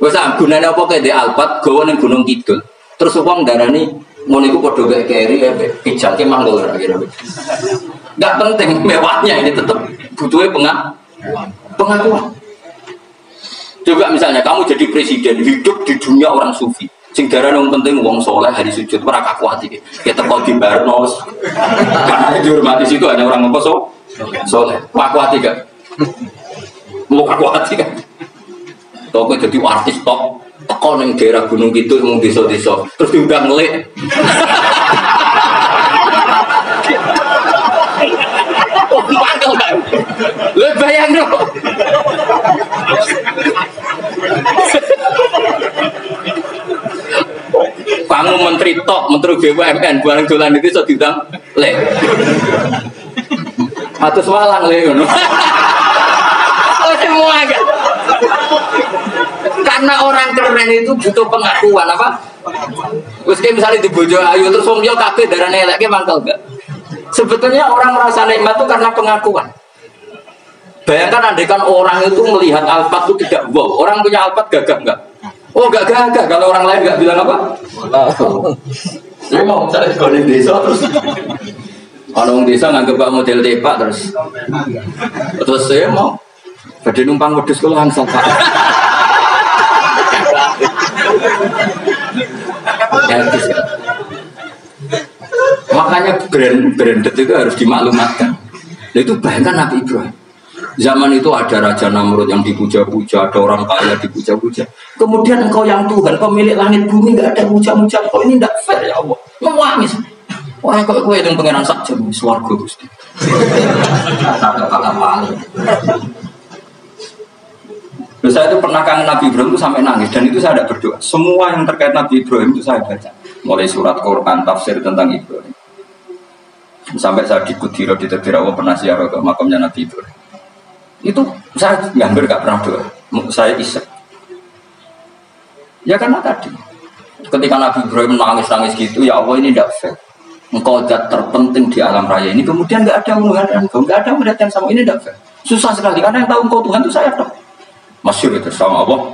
Wes gunane apa kayak di Alphard gawe ning Gunung Kidul. Terus wong darani ngono iku padha kayak Kerry pijake mangkel kira-kira. Enggak penting mewahnya ini tetap butuhnya pengakuan. Coba misalnya kamu jadi presiden hidup di dunia orang sufi. Sing darane wong penting wong soleh hari sujud ora kakuat iki. Kita kok di Barnos. Karena dihormati situ hanya orang apa soleh. Kakuat iki gak? Mau kakuat iki kan? Kau jadi artis top, teko neng daerah Gunung Kidul, mau desa-desa, terus diundang ngelik. Mangkel kan? Lo bayang dong. Kamu menteri top, menteri BUMN, barang dolan itu so diundang lek. Atus walang lek ngono. Semua enggak. Karena orang keren itu butuh pengakuan apa? Terus kayak misalnya di bojo ayu terus wong yo kabeh darane eleke mangkel enggak? Sebetulnya orang merasa nikmat itu karena pengakuan. Bayangkan andaikan orang itu melihat Alphard itu tidak wow, orang punya Alphard gagah enggak? Oh enggak gagah kalau orang lain enggak bilang apa? Saya mau misalnya di desa terus orang desa nganggep Pak model tepak terus saya mau badhe numpang wedhus kula langsung Pak. Makanya branded itu harus dimaklumatkan. Nah, itu bayangkan Nabi Ibrahim. Zaman itu ada Raja Namrud yang dipuja-puja, ada orang kaya dipuja-puja. Kemudian engkau yang Tuhan, kau milik langit bumi, nggak ada muja-muja. Kau ini tidak fair ya Allah. Menangis. Wah, kok gue yang pengenan saja, swarga Gusti. Satu kata paling. Terus saya itu pernah kangen Nabi Ibrahim itu sampai nangis dan itu saya tidak berdoa. Semua yang terkait Nabi Ibrahim itu saya baca. Mulai surat Quran, tafsir tentang Ibrahim. Sampai saya di Kudiro, di Terdirawa pernah ziarah ke makamnya Nabi Ibrahim. Itu saya hampir gak pernah doa. Saya isek. Ya karena tadi. Ketika Nabi Ibrahim nangis-nangis gitu, ya Allah ini tidak fair. Engkau zat terpenting di alam raya ini. Kemudian gak ada menghadap engkau, gak ada menghadap sama ini tidak fair. Susah sekali, karena yang tahu engkau Tuhan itu saya tahu. Masyhur itu sama Allah.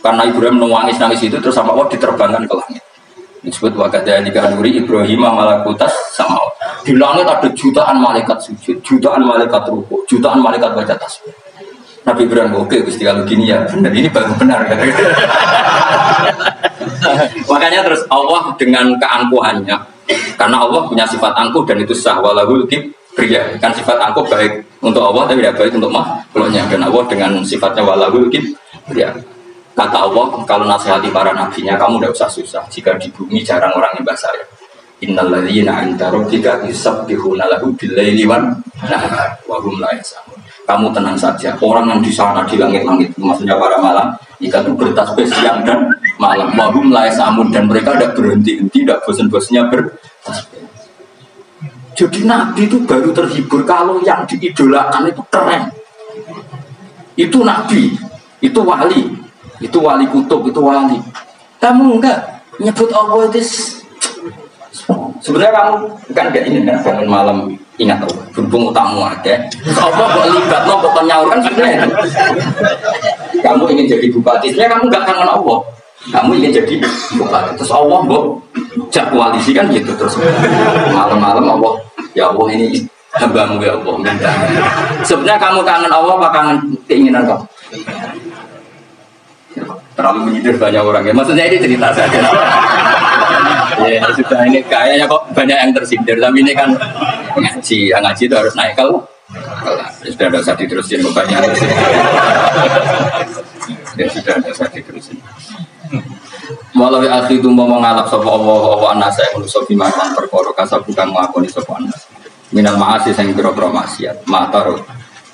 Karena Ibrahim nangis-nangis itu terus sama Allah diterbangkan ke langit. Disebut wakadhalika nuri Ibrahim malakutas sama Allah. Di langit ada jutaan malaikat sujud, jutaan malaikat rukuk, jutaan malaikat baca tasbih. Nabi Ibrahim oke Gusti kalau gini ya benar, ini baru benar. Makanya terus Allah dengan keangkuhannya, karena Allah punya sifat angkuh dan itu sah walahul kibriya. Kan sifat angkuh baik untuk Allah tapi tidak baik untuk makhluknya. Dan Allah dengan sifatnya walahul kibriya. Kata Allah, kalau nasihati para nabinya, kamu tidak usah susah. Jika di bumi jarang orang nyembah saya. Innalladzina 'inda rabbika yusabbihuna lahu bil-laili wan nahar wa hum la yas'amun. Kamu tenang saja. Orang yang di sana di langit-langit, maksudnya para malam, jika itu bertasbih siang dan malam, wa hum la yas'amun, dan mereka tidak berhenti-henti, tidak bosan-bosannya bertasbih. Jadi Nabi itu baru terhibur kalau yang diidolakan itu keren. Itu Nabi, itu wali. Itu wali kutub, itu wali. Kamu enggak nyebut Allah itu. Sebenarnya kamu kan enggak ini kan bangun malam ingat Allah. Berhubung utamu ada. Allah kok libat no kok nyaur kan sebenarnya. Kamu ingin jadi bupati, sebenarnya kamu enggak kangen Allah. Kamu ingin jadi bupati. Terus Allah kok jak koalisi kan gitu terus. Malam-malam Allah, ya Allah ini hambamu ya Allah minta. Sebenarnya kamu kangen Allah apa kangen keinginan kamu? Terlalu menyindir banyak orang ya. Maksudnya ini cerita saja. Ya sudah ini kayaknya kok banyak yang tersindir. Tapi ini kan ngaji, yang ngaji itu harus naik kalau sudah ada usah diterusin banyak. Ya sudah ada usah diterusin. Walau akhir itu mau mengalap sapa Allah anak saya manusia bimakan perkara kasab bukan mengakoni sapa anak. Minal ma'asi sing pira-pira maksiat. Matar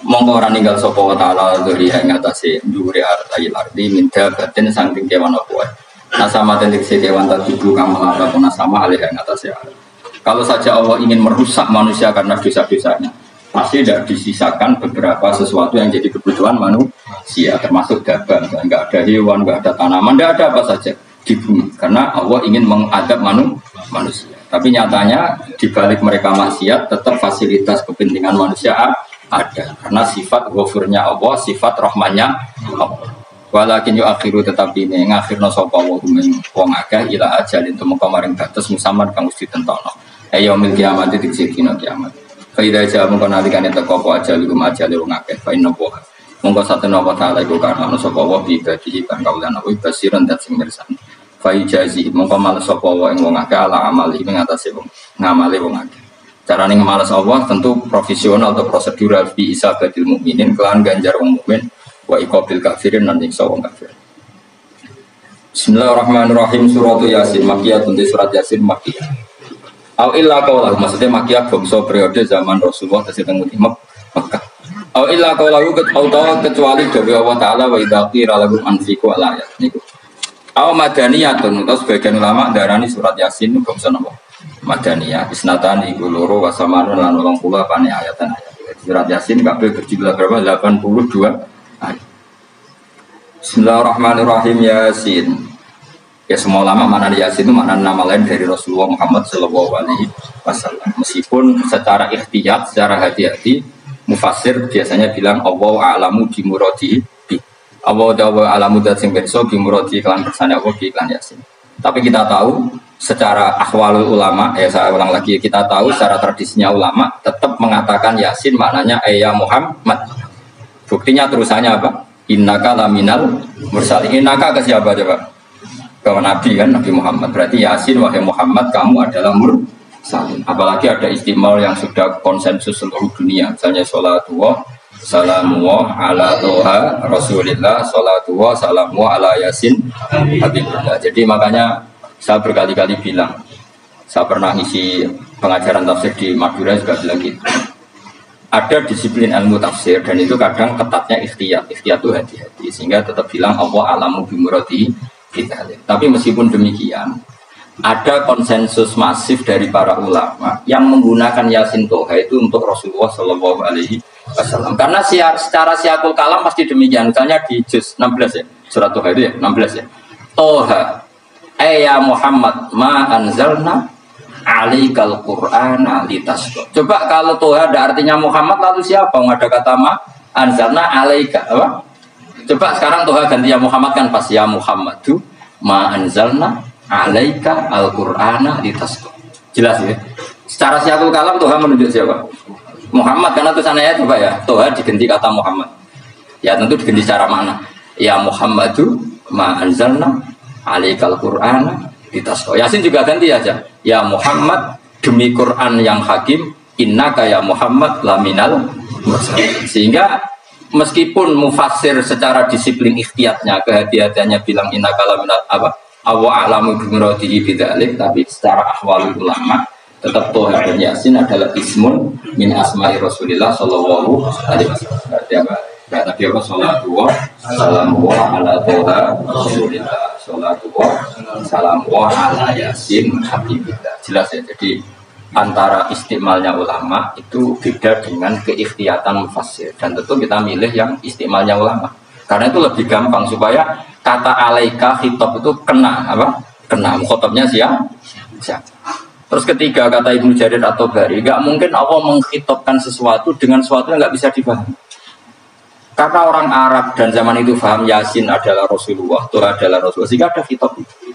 mongko ora ninggal sapa wa taala dari ing atase dhuwure arti minta batin saking kewan apa wae. Nasama tendik kewan tubuh kang melakukan nasama alih ing atase. Kalau saja Allah ingin merusak manusia karena dosa-dosanya, pasti tidak disisakan beberapa sesuatu yang jadi kebutuhan manusia, termasuk dagang, enggak ada hewan, enggak ada tanaman, enggak ada apa saja di bumi karena Allah ingin mengadab manusia. Tapi nyatanya di balik mereka maksiat tetap fasilitas kepentingan manusia ada karena sifat ghafurnya Allah, sifat rahmannya Allah. Walakin yu akhiru tetapi ini ngakhirna sapa wa min wong akeh ila ajalin tumeka maring batas musamman kang mesti tentono. Ayo mil kiamat diksi dina kiamat. Fa idza ja mongko nalikane teko apa ajal iku ajale wong akeh fa inna wa. Mongko satene apa taala iku karena sapa wa bi ibadihi kan kaulan apa basiran dat sing mirsani. Fa ijazi mongko males sapa wa ing wong akeh ala amali ing atase wong ngamale wong akeh. Carane ngemalas Allah tentu profesional atau prosedural bi isabatil mukminin kelan ganjar wong mukmin wa iqabil kafirin lan nyiksa wong kafir. Bismillahirrahmanirrahim. Surat Yasin Makkiyah, surat Yasin Makkiyah. Au illa qaulahu maksudnya Makkiyah bangsa periode zaman Rasulullah sedang di Mekah. Au illa qaulahu kecuali dari Allah taala wa idza qira lahum anfiqu ala ayat niku. Au madaniyatun terus sebagian ulama darani surat Yasin bangsa napa? Madaniyah isnatan iku loro wa samanun lan 80 pane ayat-ayat. Surat Yasin kabeh berjumlah berapa? 82 ayat. Bismillahirrahmanirrahim. Yasin. Ya semua ulama mana Yasin itu makna nama lain dari Rasulullah Muhammad Sallallahu Alaihi Wasallam. Meskipun secara ikhtiyat, secara hati-hati, mufassir biasanya bilang Allah a'lamu bi muradi bi. Allah a'lamu dat sing pirsa bi muradi kelan kersane Allah bi iklan Yasin. Tapi kita tahu secara ahwalul ulama, saya ulang lagi, kita tahu secara tradisinya ulama tetap mengatakan Yasin maknanya ya Muhammad. Buktinya terusannya apa? Innaka laminal mursalin. Innaka ke siapa coba? Ke Nabi kan, Nabi Muhammad. Berarti Yasin wahai Muhammad kamu adalah mursalin. Apalagi ada istimewa yang sudah konsensus seluruh dunia. Misalnya sholatullah salamu ala toha rasulillah salatu wa salamu ala yasin habibullah. Jadi makanya saya berkali-kali bilang, saya pernah ngisi pengajaran tafsir di Madura juga bilang gitu. Ada disiplin ilmu tafsir dan itu kadang ketatnya ikhtiyat itu hati-hati sehingga tetap bilang Allah alamu bimurati kita. Tapi meskipun demikian ada konsensus masif dari para ulama yang menggunakan Yasin Toha itu untuk Rasulullah Shallallahu Alaihi Wasallam. Karena secara siakul kalam pasti demikian. Misalnya di juz 16 ya, surat Toha itu ya 16 ya. Toha, ya Muhammad, ma anzalna alaikal Qur'ana litasqa. Coba kalau Toha ada artinya Muhammad lalu siapa? Ada kata ma anzalna alaika apa? Coba sekarang Toha ganti ya Muhammad kan pas ya Muhammadu ma anzalna alaika al-Qur'ana litasqa. Jelas ya. Secara siakul kalam Toha menunjuk siapa? Muhammad, karena tulisannya coba ya. Toha diganti kata Muhammad. Ya tentu diganti secara makna. Ya Muhammadu ma anzalna alaika al-Qur'ana litasqa. Yasin juga ganti aja. Ya Muhammad demi Quran yang hakim, innaka ya Muhammad laminal mursalin. Sehingga meskipun mufassir secara disiplin ikhtiyatnya, kehati-hatiannya bilang innaka laminal apa? Awa alamu bimuratihi bidzalik, tapi secara ahwal ulama tetap Toha dan Yasin adalah ismun min asma'i Rasulillah sallallahu alaihi wasallam. Berarti apa? Berarti apa? Sholatu wa salamu ala Toha Rasulillah, sholatu wa salamu ala Yasin habibillah. Jelas ya. Jadi antara istimalnya ulama itu beda dengan keikhtiyatan mufassir, dan tentu kita milih yang istimalnya ulama. Karena itu lebih gampang supaya kata alaika khitab itu kena apa? Kena mukhatabnya siapa? Terus ketiga kata Ibnu Jarir atau Bari, enggak mungkin Allah mengkhitabkan sesuatu dengan sesuatu yang enggak bisa dipahami. Karena orang Arab dan zaman itu paham Yasin adalah Rasulullah, Toha adalah Rasulullah, sehingga ada khitab itu.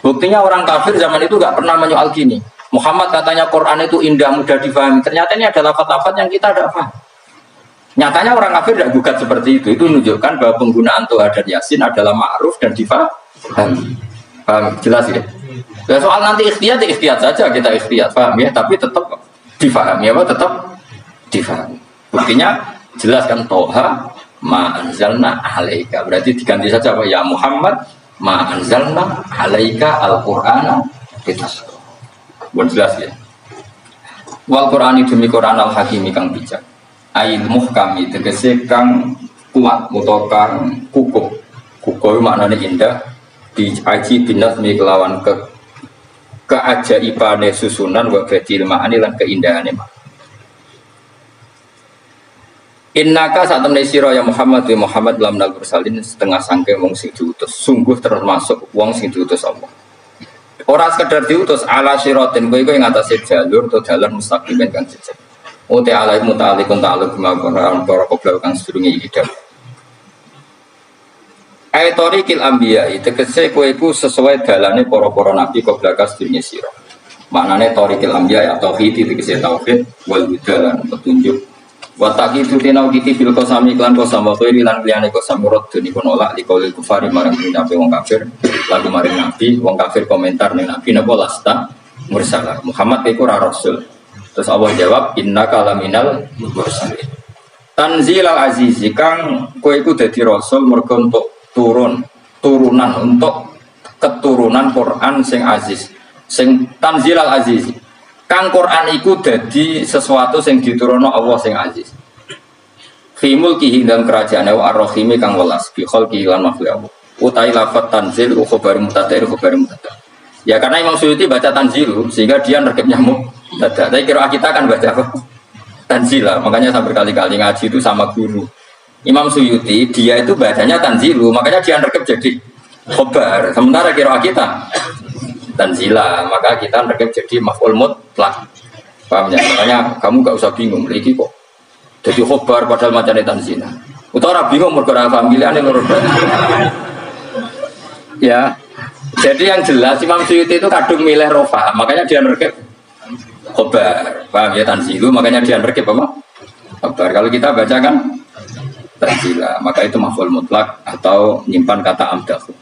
Buktinya orang kafir zaman itu enggak pernah menyoal gini. Muhammad katanya Quran itu indah mudah dipahami. Ternyata ini adalah lafaz-lafaz yang kita tidak paham. Nyatanya orang kafir tidak gugat seperti itu. Itu menunjukkan bahwa penggunaan Toha dan Yasin adalah ma'ruf dan difahami. Paham? Jelas ya? Ya soal nanti ikhtiyat saja kita ikhtiyat, paham ya? Tapi tetap difahami, apa? Tetap difahami. Buktinya jelas kan Toha ma anzalna alaika. Berarti diganti saja apa? Ya Muhammad ma anzalna alaika al-Qur'ana litasqa. Bukan jelas ya? Wal Qur'ani demi Qur'an al-Hakimi kang bijak. Ail muhkami tegese kang kuat mutokang kukuh maknanya indah diaji binas kelawan keajaibane susunan wa badil ma'ani lan keindahane mak. Innaka saat temne sira ya Muhammad wa Muhammad lam nal mursalin setengah sangke wong sing diutus, sungguh termasuk wong sing diutus Allah. Ora sekedar diutus ala siratin kowe ing atase jalur atau dalan mustaqimin kang jejeg. Uti alai muta'alikun ta'aluk bima'akoran para qobla kang sedurungi ikidam Aitori kil ambiyai tegese kueku sesuai dalane para nabi qobla kang sedurungi siro. Maknanya tori kil ambiyai atau hiti tegese tauhid wal budalan petunjuk wataki itu tinau kiti bil kosami klan kosam waktu lan liyane kosam murad deni konolak liqaulil kufari marang nabi wong kafir lagu maring nabi wong kafir komentar ning nabi napa lasta mursalah Muhammad iku ora rasul. Terus Allah jawab innaka laminal mursalin. Tanzilal azizi kang kowe iku dadi rasul mergo untuk turunan untuk keturunan Quran sing aziz. Sing tanzilal azizi. Kang Quran iku dadi sesuatu sing diturunno Allah sing aziz. Fi mulkihi dalam kerajaane wa ar-rahimi kang welas bi khalqi lan makhluk. Utai lafat tanzil khabar mubtada khabar mubtada. Ya karena Imam Suyuti baca tanzilu sehingga dia nerkep nyamuk. Tapi kira kita kan baca apa? Tanzila. Makanya saya berkali-kali ngaji itu sama guru. Imam Suyuti dia itu bacanya tanzilu, makanya dia nerkep jadi khobar. Sementara kira kita tanzila, maka kita nerkep jadi maf'ul mutlaq. Paham ya? Makanya kamu gak usah bingung lagi kok. Jadi khobar padahal macamnya tanzila. Utara bingung mergo ora paham pilihane loro. Ya. Jadi yang jelas Imam Suyuti itu kadung milih rofa, makanya dia nerkep khobar. Paham ya tanzilu, makanya dia nerkep apa? Khobar. Kalau kita baca kan tanzila, maka itu maf'ul mutlak atau nyimpan kata amdahu.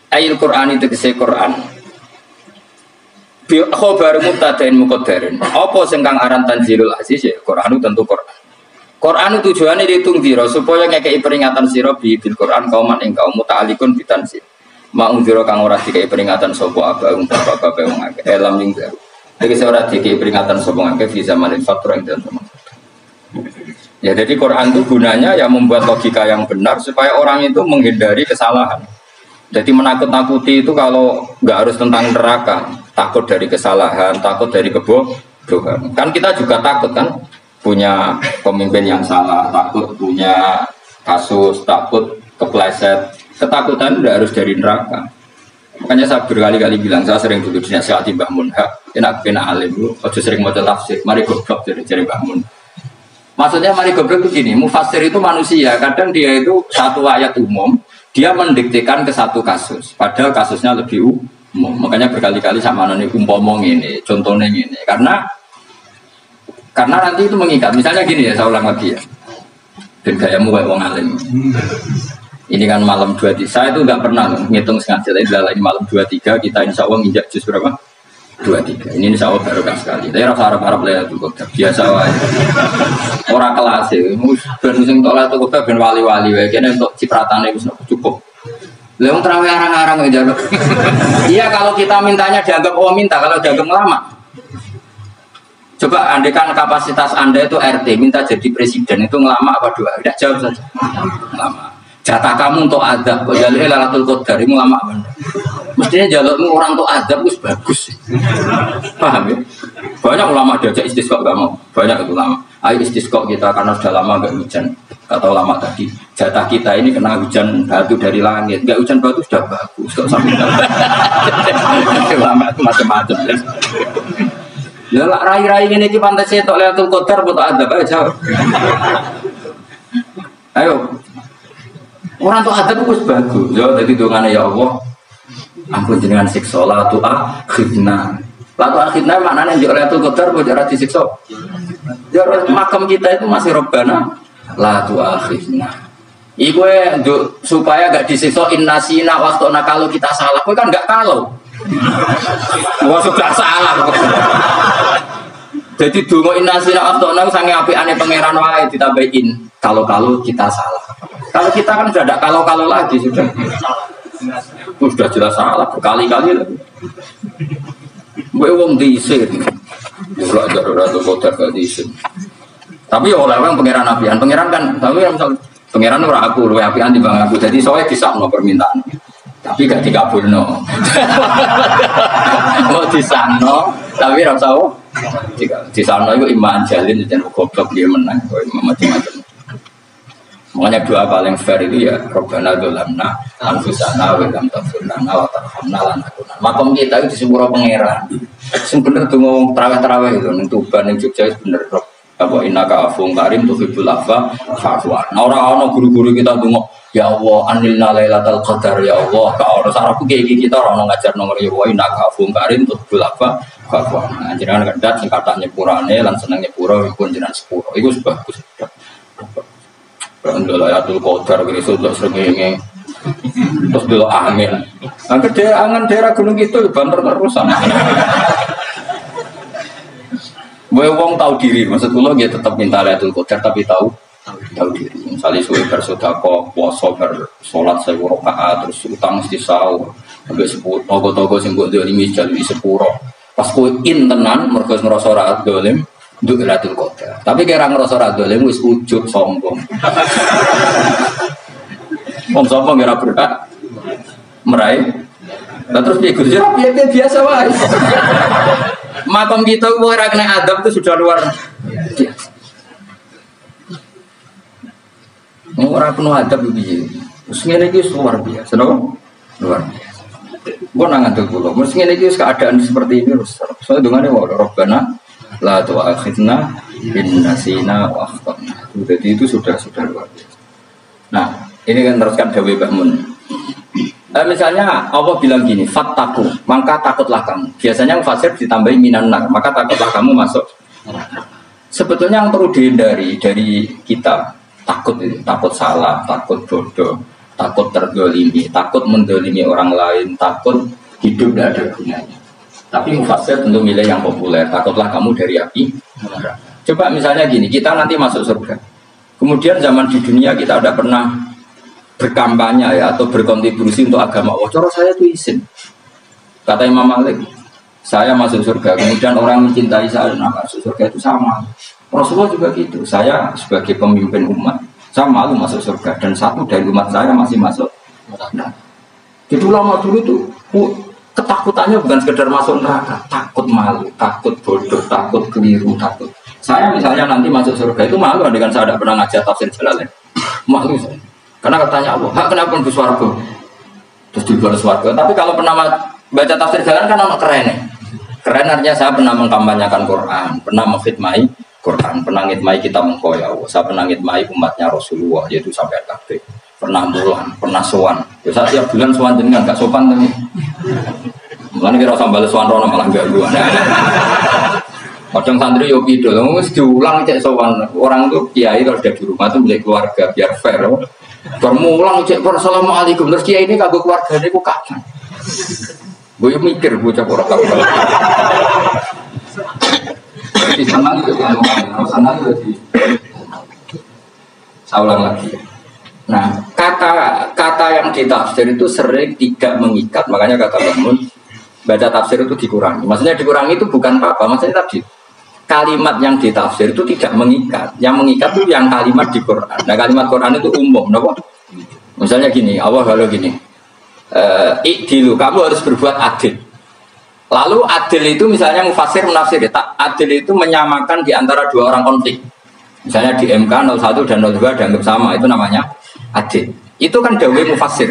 Ayil Quran itu kese Quran. Bi khobar mubtadain muqaddarin. Apa sing kang aran tanzilul aziz ya? Quran itu tentu Quran. Quran itu tujuannya dihitung diro supaya ngekei peringatan sira bil Quran kauman ing kaum muta'alikun bitansil. Ma'ung diro kang ora dikei peringatan sapa abaung bapak-bapak wong akeh elam ning baru. Iki ora dikei peringatan sapa akeh di zamanin fatur ing dalem. Ya jadi Quran itu gunanya ya membuat logika yang benar supaya orang itu menghindari kesalahan. Jadi menakut-nakuti itu kalau nggak harus tentang neraka, takut dari kesalahan, takut dari kebodohan. Kan kita juga takut kan? Punya pemimpin yang salah, takut punya kasus, takut kepleset. Ketakutan udah harus dari neraka. Makanya saya berkali-kali bilang, saya sering dulu dinasihati Mbah Mun, enak kena alim lu, ojo sering maca tafsir, mari goblok jadi Mbah Mun. Maksudnya mari goblok itu gini, mufassir itu manusia, kadang dia itu satu ayat umum, dia mendiktekan ke satu kasus, padahal kasusnya lebih umum. Makanya berkali-kali sama nani umpomong ini, contohnya ini, karena nanti itu mengikat. Misalnya gini ya, saya ulang lagi ya. Dan gayamu kayak wong alim. Ini kan malam 23. Saya itu nggak pernah ngitung sengaja. Tapi ini malam 23 kita insya Allah nginjak jus berapa? 23. Ini insya Allah barokah sekali. Tapi rasa harap-harap lah itu kok biasa wae. Orang kelas ya. Ben sing tolak itu kok ben wali-wali wae. Kene untuk cipratane wis cukup. Lah wong terawih arang-arang aja. Iya kalau kita mintanya dianggap minta, kalau dianggap lama. Coba andekan kapasitas Anda itu RT, minta jadi presiden itu ngelama apa dua? Tidak jawab saja. Lama. Jatah kamu untuk adab, kok jalur Lailatul Qadar ini lama banget. Mestinya jalurmu orang untuk adab itu bagus. Paham ya? Banyak ulama diajak istisqa gak mau. Banyak itu lama. Ayo istisqa kita karena sudah lama gak hujan. Kata ulama tadi, jatah kita ini kena hujan batu dari langit. Gak hujan batu sudah bagus. Kok sampai ulama itu macam-macam. Ya lah rai-rai ini di pantai setok Lailatul Qadar buat adab aja. Ayo. Orang tuh adab itu bagus. Ya jadi dongane ya Allah. Ampun jenengan siksa la tu akhidna. La tu akhidna maknane njuk Lailatul Qadar buat ora disiksa. Ya makam kita itu masih Rabbana la tu akhidna. Iku supaya gak disiksa innasina waktu kalau kita salah. Kowe kan gak kalau. Wah sudah salah. Jadi dungo innasina aftona sange apiane pangeran wae ditambahin kalau kita salah. Kalau kita kan sudah ada kalau lagi sudah. Sudah jelas salah berkali-kali lagi. Gue wong diisin. Ora ada kotor gak diisin. Tapi ya oleh wong pangeran apian. Pangeran kan tapi misal pangeran ora aku luwe apian timbang aku. Jadi soalnya disakno permintaan. Tapi gak dikabulno. Mau disano, tapi rasa disano itu iman jalin dan goblok dia menang, macam-macam. Makanya doa paling fair itu ya Rabbana dzalamna anfusana wa lam taghfir lana wa tarhamna lanakunanna. Makom kita itu di sepuro pangeran. Sing bener donga tarawih-tarawih itu ning Tuban ning Jogja bener apa innaka afuwun karim tuhibbul afwa fa'fu anna. Ora ana guru-guru kita donga ya Allah anilna lailatul qadar ya Allah ka ora sarapku iki kita ora ngajar nomor ya wa innaka afuwun karim tuhibbul afwa fa'fu anna. Jenengan kedat sing kathah nyepurane lan seneng nyepuro pun jenengan sepuro. Iku bagus. Alhamdulillah Lailatul Qadar iki sudah srengenge. Terus dulu amin. Angger daerah gunung itu banter terusan. Wong tahu diri, maksud kula nggih tetap minta Lailatul Qadar tapi tahu diri. Misalnya suwe bersedekah, puasa bersolat 1000 rakaat, terus utang mesti sahur. Sampai 10 togo-togo sing mbok dolimi jalui sepuro. Pas kowe tenan mergo ngrasa ora dolim, nduk Lailatul Qadar. Tapi kira ngrasa ora dolim wis ujug sombong. Wong sombong ora berkah meraih. Lah terus piye Gus? Ya biasa wae. Makom kita ora kena adab itu sudah luar biasa. Ora penuh adab piye. Wis ngene iki luar biasa, napa? Luar biasa. Mbok nang ngandel kula. Wis ngene iki keadaan seperti ini terus. Soale dongane wae Rabbana la tu'akhidna in nasina wa akhtana. Jadi itu sudah luar biasa. Nah, ini kan teruskan dawuh Mbah Mun. Misalnya Allah bilang gini, fattaku, maka takutlah kamu. Biasanya fasir ditambahi minan nar, maka takutlah kamu masuk. Sebetulnya yang perlu dihindari dari kita takut itu, takut salah, takut bodoh, takut terdolimi, takut mendolimi orang lain, takut hidup tidak ada gunanya. Tapi mufasir tentu milih yang populer. Takutlah kamu dari api. Coba misalnya gini, kita nanti masuk surga. Kemudian zaman di dunia kita tidak pernah berkampanye ya atau berkontribusi untuk agama Allah. Cara saya itu izin. Kata Imam Malik, saya masuk surga. Kemudian orang mencintai saya dan masuk surga itu sama. Rasulullah juga gitu. Saya sebagai pemimpin umat, saya malu masuk surga dan satu dari umat saya masih masuk. Nah, jadi ulama dulu tuh ketakutannya bukan sekedar masuk neraka, takut malu, takut bodoh, takut keliru, takut. Saya misalnya nanti masuk surga itu malu dengan saya tidak pernah ngajar tafsir Jalalain. Malu saya. Karena katanya Allah, hak kenapa di swarga? Terus di luar swarga. Tapi kalau pernah baca tafsir Jalalain kan ono keren. Keren artinya saya pernah mengkampanyakan Quran, pernah mengkhidmati Quran, pernah ngitmai kitab engkau ya Allah. Saya pernah ngitmai umatnya Rasulullah, yaitu sampai kabeh. Pernah bulan, pernah sowan. Ya saya tiap bulan sowan jenengan gak sopan tapi. Mulane kira sambal sowan rono malah gak gua. Kadang santri yo pido, wis diulang cek sowan. Orang tuh kiai kalau sudah di rumah tuh milik keluarga biar fair. Bermulang cek assalamualaikum terus kiai ini kagak keluargane kok kapan. Gue mikir bocah ora kapan. Di sana itu di saya ulang lagi. Nah, kata yang ditafsir itu sering tidak mengikat, makanya kata Bangun baca tafsir itu dikurangi. Maksudnya dikurangi itu bukan apa-apa, maksudnya tadi kalimat yang ditafsir itu tidak mengikat. Yang mengikat itu yang kalimat di Quran. Nah, kalimat Quran itu umum, kenapa? Misalnya gini, Allah kalau gini, ikdilu, kamu harus berbuat adil. Lalu adil itu misalnya mufasir menafsir, adil itu menyamakan di antara dua orang konflik. Misalnya di MK 01 dan 02 dianggap sama, itu namanya adil. Itu kan dawai mufasir.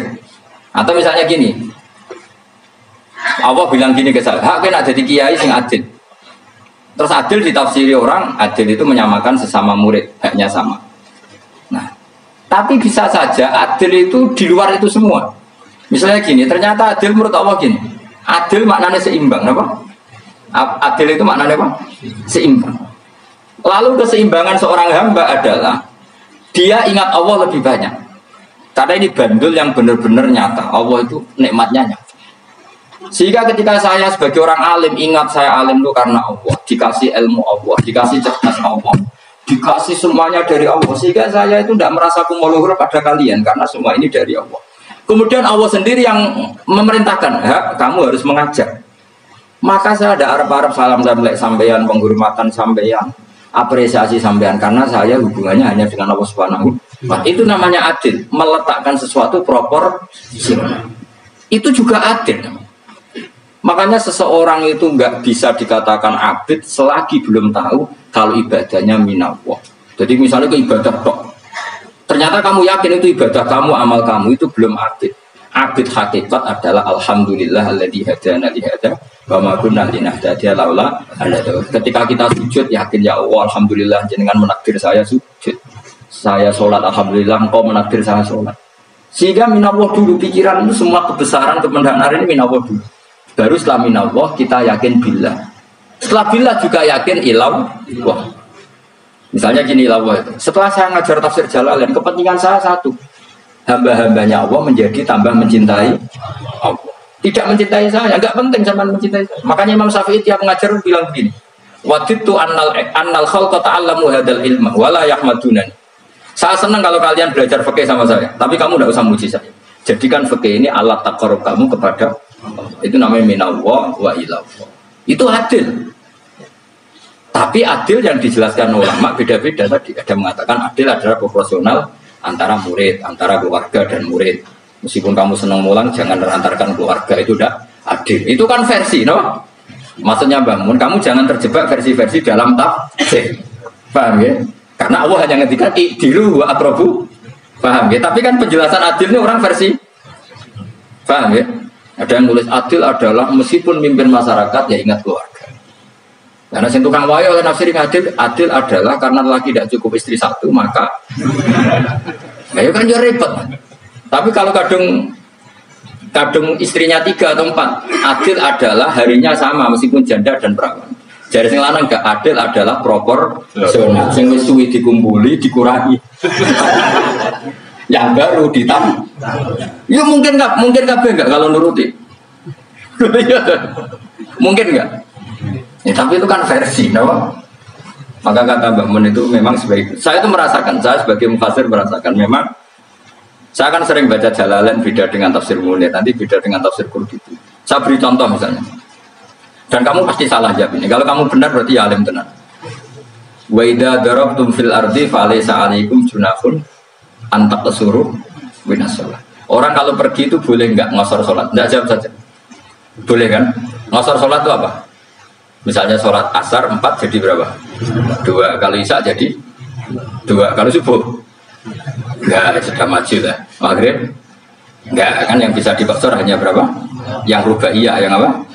Atau misalnya gini, Allah bilang gini ke saya, hak kena jadi kiai sing adil. Terus adil ditafsiri orang, adil itu menyamakan sesama murid, haknya sama. Nah, tapi bisa saja adil itu di luar itu semua. Misalnya gini, ternyata adil menurut Allah gini, adil maknanya seimbang, apa? Adil itu maknanya apa? Seimbang. Lalu keseimbangan seorang hamba adalah dia ingat Allah lebih banyak. Karena ini bandul yang benar-benar nyata. Allah itu nikmatnya nyata. Sehingga ketika saya sebagai orang alim ingat saya alim itu karena Allah, dikasih ilmu Allah, dikasih cerdas Allah, dikasih semuanya dari Allah. Sehingga saya itu tidak merasa kumuluhur pada kalian karena semua ini dari Allah. Kemudian Allah sendiri yang memerintahkan, kamu harus mengajar. Maka saya ada arep-arep salam sampeyan, penghormatan sampeyan, apresiasi sampean karena saya hubungannya hanya dengan Allah Subhanahu. Itu namanya adil, meletakkan sesuatu proporsional. Itu juga adil. Makanya seseorang itu nggak bisa dikatakan abid selagi belum tahu kalau ibadahnya minallah. Jadi misalnya ke ibadah tok, ternyata kamu yakin itu ibadah kamu, amal kamu itu belum abid. Abid hakikat adalah alhamdulillah alladzi hadana li hadza wa ma kunna linahtadiya laula ketika kita sujud yakin ya Allah alhamdulillah jenengan menakdir saya sujud. Saya sholat alhamdulillah engkau menakdir saya sholat. Sehingga minallah dulu pikiran itu semua kebesaran kemenangan ini minallah dulu. Baru setelah minallah kita yakin billah. Setelah billah juga yakin ilallah. Misalnya gini ilallah itu. Setelah saya ngajar tafsir Jalalain kepentingan saya satu. Hamba-hambanya Allah menjadi tambah mencintai Allah. Tidak mencintai saya, enggak penting sama mencintai saya. Makanya Imam Syafi'i tiap mengajar bilang begini, waditu annal khalqa ta'allamu hadal ilma wala yahmadunani. Saya senang kalau kalian belajar fikih sama saya, tapi kamu tidak usah muji saya. Jadikan fikih ini alat taqarrub kamu kepada Allah. Itu namanya minallah wa ilallah. Itu adil. Tapi adil yang dijelaskan ulama beda-beda tadi. Ada mengatakan adil adalah proporsional antara murid, antara keluarga dan murid. Meskipun kamu senang mulang, jangan terantarkan keluarga, itu udah adil. Itu kan versi, no? Maksudnya bangun, kamu jangan terjebak versi-versi dalam tafsir. Paham ya? Karena Allah hanya ngendikan i'dilu wa aqrabu. Paham ya? Tapi kan penjelasan adil ini orang versi. Paham ya? Ada yang nulis adil adalah meskipun mimpin masyarakat ya ingat keluarga. Karena sentuh kang wayo nafsir adil adalah karena laki tidak cukup istri satu maka ya kan jadi repot. Tapi kalau kadung istrinya 3 atau 4, adil adalah harinya sama meskipun janda dan perawan. Jadi sing lanang gak adil adalah proporsional. Sing wis suwi dikumpuli dikurangi. Yang baru ditambah. Ya mungkin kabeh enggak kalau nuruti. Mungkin enggak? Ya, tapi itu kan versi, no? Maka kata Mbak Mun itu memang sebaik. Saya itu merasakan, saya sebagai mufassir merasakan memang saya akan sering baca Jalalain beda dengan tafsir Munir, nanti beda dengan tafsir Qurtubi. Saya beri contoh misalnya. Dan kamu pasti salah jawab ini. Kalau kamu benar berarti ya alim tenan. Wa idza darabtum fil ardi fa alaysa alaikum junahun an taqsuru minas shalah. Orang kalau pergi itu boleh enggak ngosor salat? Enggak, jawab saja. Boleh kan? Ngosor salat itu apa? Misalnya sholat asar 4 jadi berapa? 2. Kalau isya jadi 2. Kalau subuh enggak, sudah maju lah. Maghrib enggak, kan yang bisa dibakar hanya berapa? Yang rubaiyah, yang apa?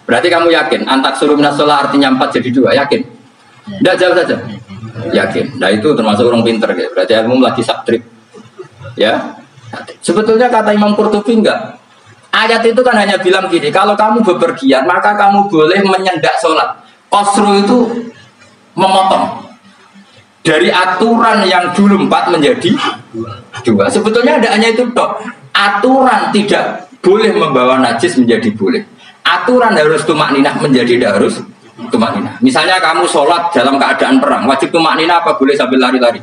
Berarti kamu yakin antak suruh minas sholat artinya 4 jadi 2, yakin? Enggak, jawab saja. Yakin. Nah itu termasuk orang pinter gitu. Berarti ilmu lagi saktrip. Ya. Sebetulnya kata Imam Qurtubi enggak. Ayat itu kan hanya bilang gini, kalau kamu bepergian maka kamu boleh menyendak sholat. Qasru itu memotong dari aturan yang dulu 4 menjadi 2. Sebetulnya ada hanya itu dok. Aturan tidak boleh membawa najis menjadi boleh. Aturan harus tumakninah menjadi tidak harus tumakninah. Misalnya kamu sholat dalam keadaan perang, wajib tumakninah apa boleh sambil lari-lari?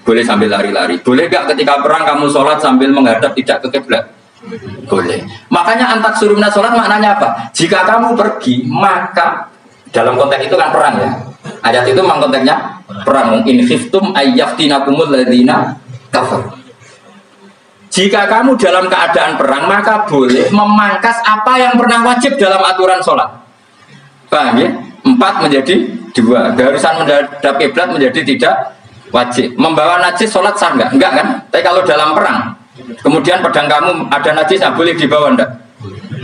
Boleh sambil lari-lari. Boleh gak ketika perang kamu sholat sambil menghadap tidak ke kiblat? Boleh. Makanya antak suruh minas sholat maknanya apa? Jika kamu pergi maka dalam konteks itu kan perang ya. Ayat itu memang konteksnya perang. In khiftum ayyaftinakumul ladzina kafar. Jika kamu dalam keadaan perang maka boleh memangkas apa yang pernah wajib dalam aturan sholat. Paham ya? 4 menjadi 2. Keharusan menghadap kiblat menjadi tidak wajib. Membawa najis sholat sah enggak? Enggak kan? Tapi kalau dalam perang kemudian pedang kamu ada najis, boleh dibawa enggak?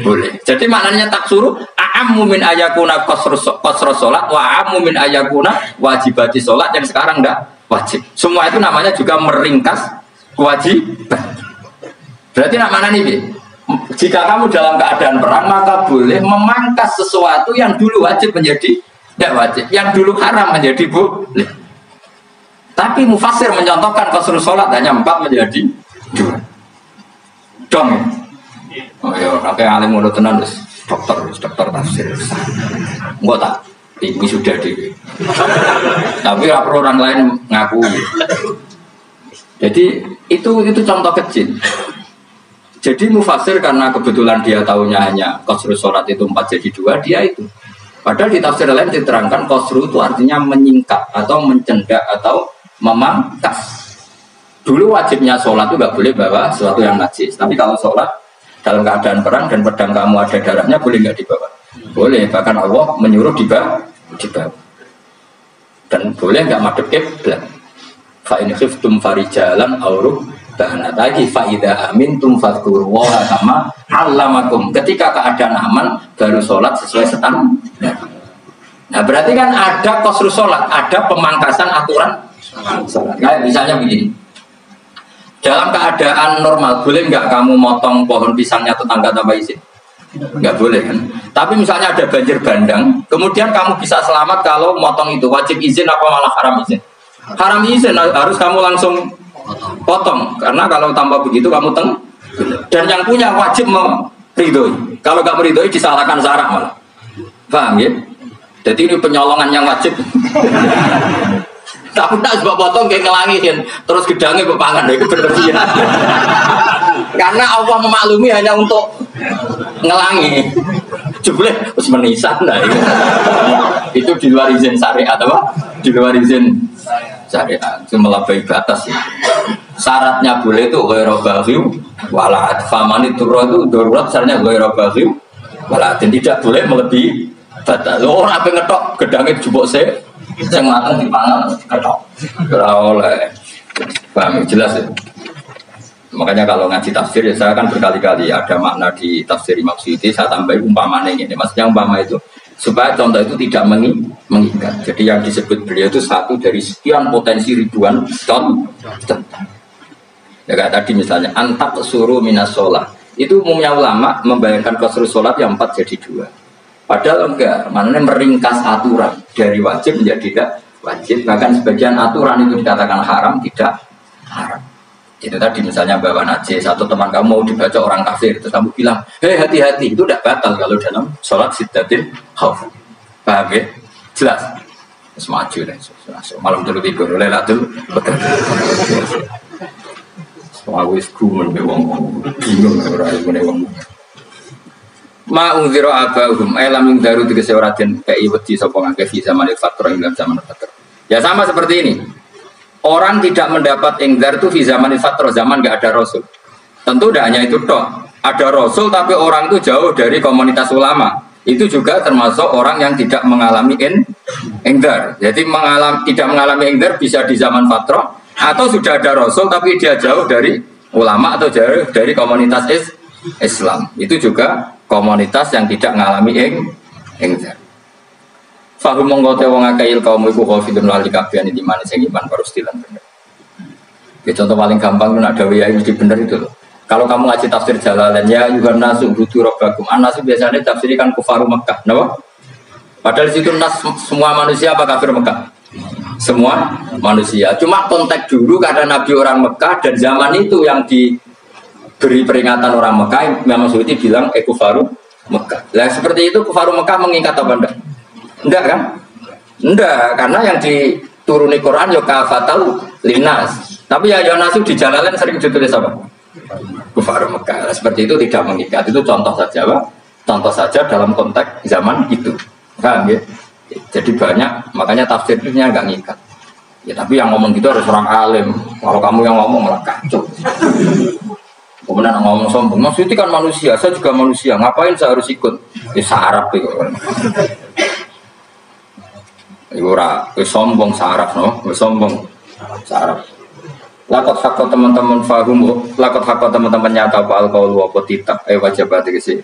Boleh. Jadi maknanya tak suruh a'ammu min ayakuna qasru sholat wa a'ammu min ayakuna wajibati sholat yang sekarang enggak wajib. Semua itu namanya juga meringkas kewajiban. Berarti nak mana nih? Jika kamu dalam keadaan perang maka boleh memangkas sesuatu yang dulu wajib menjadi tidak wajib, yang dulu haram menjadi boleh. Tapi mufassir mencontohkan qasru sholat hanya 4 menjadi 2. Dong. Oh ya, kakek alim mulut tenan wis dokter tafsir. Enggak tak, ini sudah di. Tapi orang lain ngaku. Jadi itu contoh kecil. Jadi mufassir karena kebetulan dia tahunya hanya qasru sholat itu 4 jadi 2, dia itu. Padahal di tafsir lain diterangkan qasru itu artinya menyingkat atau mencendak atau memangkas. Dulu wajibnya sholat itu nggak boleh bawa sesuatu yang najis. Tapi kalau sholat dalam keadaan perang dan pedang kamu ada darahnya boleh nggak dibawa? Boleh. Bahkan Allah menyuruh dibawa. Dan boleh nggak madhep kiblat. Fa in khiftum farijalan auruk bahanat lagi fa idza amintum fadhkurullaha kama 'allamakum. Ketika keadaan aman baru sholat sesuai standar. Nah berarti kan ada qasru sholat, ada pemangkasan aturan sholat. Kayak misalnya begini. Dalam keadaan normal, boleh nggak kamu motong pohon pisangnya tetangga tanpa izin? Nggak boleh kan? Tapi misalnya ada banjir bandang, kemudian kamu bisa selamat kalau motong itu. Wajib izin apa malah haram izin? Haram izin, harus kamu langsung potong. Karena kalau tanpa begitu kamu dan yang punya wajib meridoi. Kalau nggak meridoi disalahkan syarak malah. Paham ya? Jadi ini penyolongan yang wajib. Tapi tak sebab potong kayak ngelangiin terus gedangnya berpangan itu berlebihan. Karena Allah memaklumi hanya untuk ngelangi. Jumlah harus menisan lah itu di luar izin syariat apa? Di luar izin syariat itu melampaui batas ya. Syaratnya boleh itu ghairu baghi wala faman itu darurat syaratnya ghairu baghi wala tidak boleh melebihi batas. Ora ape ngetok gedangnya jupuk sik yang matang dipangan ketok. Oleh paham jelas ya. Makanya kalau ngaji tafsir ya saya kan berkali-kali ada makna di tafsir Imam Suyuti saya tambahin umpamanya ini. Maksudnya umpama itu supaya contoh itu tidak mengikat. Jadi yang disebut beliau itu satu dari sekian potensi ribuan contoh. Ya kayak tadi misalnya antak suruh minas sholat. Itu umumnya ulama membayangkan qasru sholat yang 4 jadi 2. Padahal enggak, maknanya meringkas aturan dari wajib menjadi tidak wajib. Bahkan sebagian aturan itu dikatakan haram, tidak haram. Itu tadi misalnya bawa najis, atau teman kamu mau dibaca orang kafir, terus kamu bilang, hei hati-hati, itu tidak batal kalau dalam sholat siddatin khauf. Paham ya? Jelas. Wis maju deh. Malam telu tidur Lailatul Qadar. Wis gumun be wong bingung ora ngene wong. Ma unzira abahum lam daru tegese ora den kei wedi sapa ngake fi zaman fatra ing zaman fatra. Ya sama seperti ini. Orang tidak mendapat ingdar itu di zaman fatra, zaman enggak ada rasul. Tentu tidak hanya itu toh. Ada rasul tapi orang itu jauh dari komunitas ulama. Itu juga termasuk orang yang tidak mengalami ingdar. Jadi tidak mengalami ingdar bisa di zaman fatra atau sudah ada rasul tapi dia jauh dari ulama atau jauh dari komunitas Islam. Itu juga komunitas yang tidak mengalami ingdar. Fahum mongkote wong akail kaum iku khafidun lali kabehane di mana sing iman parustilan bener. Ya contoh paling gampang itu ada ya mesti bener itu loh. Kalau kamu ngaji tafsir Jalalain ya yuhan nasu butuh robbakum. An-nasu biasanya tafsirkan kufaru Mekah, kenapa? Padahal situ nas semua manusia apa kafir Mekah? Semua manusia. Cuma konteks dulu karena Nabi orang Mekah dan zaman itu yang diberi peringatan orang Mekah, Imam Suyuti bilang kufaru Mekah. Lah seperti itu kufaru Mekah mengikat apa enggak? Enggak kan? Enggak, karena yang dituruni Quran ya kafatau linas. Tapi ya nasu di Jalalain sering ditulis apa? Kufar Mekah. Seperti itu tidak mengikat. Itu contoh saja, Pak. Contoh saja dalam konteks zaman itu. Paham ya? Jadi banyak, makanya tafsirnya enggak ngikat. Ya tapi yang ngomong gitu harus orang alim. Kalau kamu yang ngomong malah kacau. Kemudian ngomong sombong, maksudnya kan manusia, saya juga manusia. Ngapain saya harus ikut? Ya sarap itu. Ora, sombong saraf no, sombong saraf. Lakot hakot teman-teman fahum, lakot hakot teman-teman nyata apa alkohol apa tidak, wajib berarti sih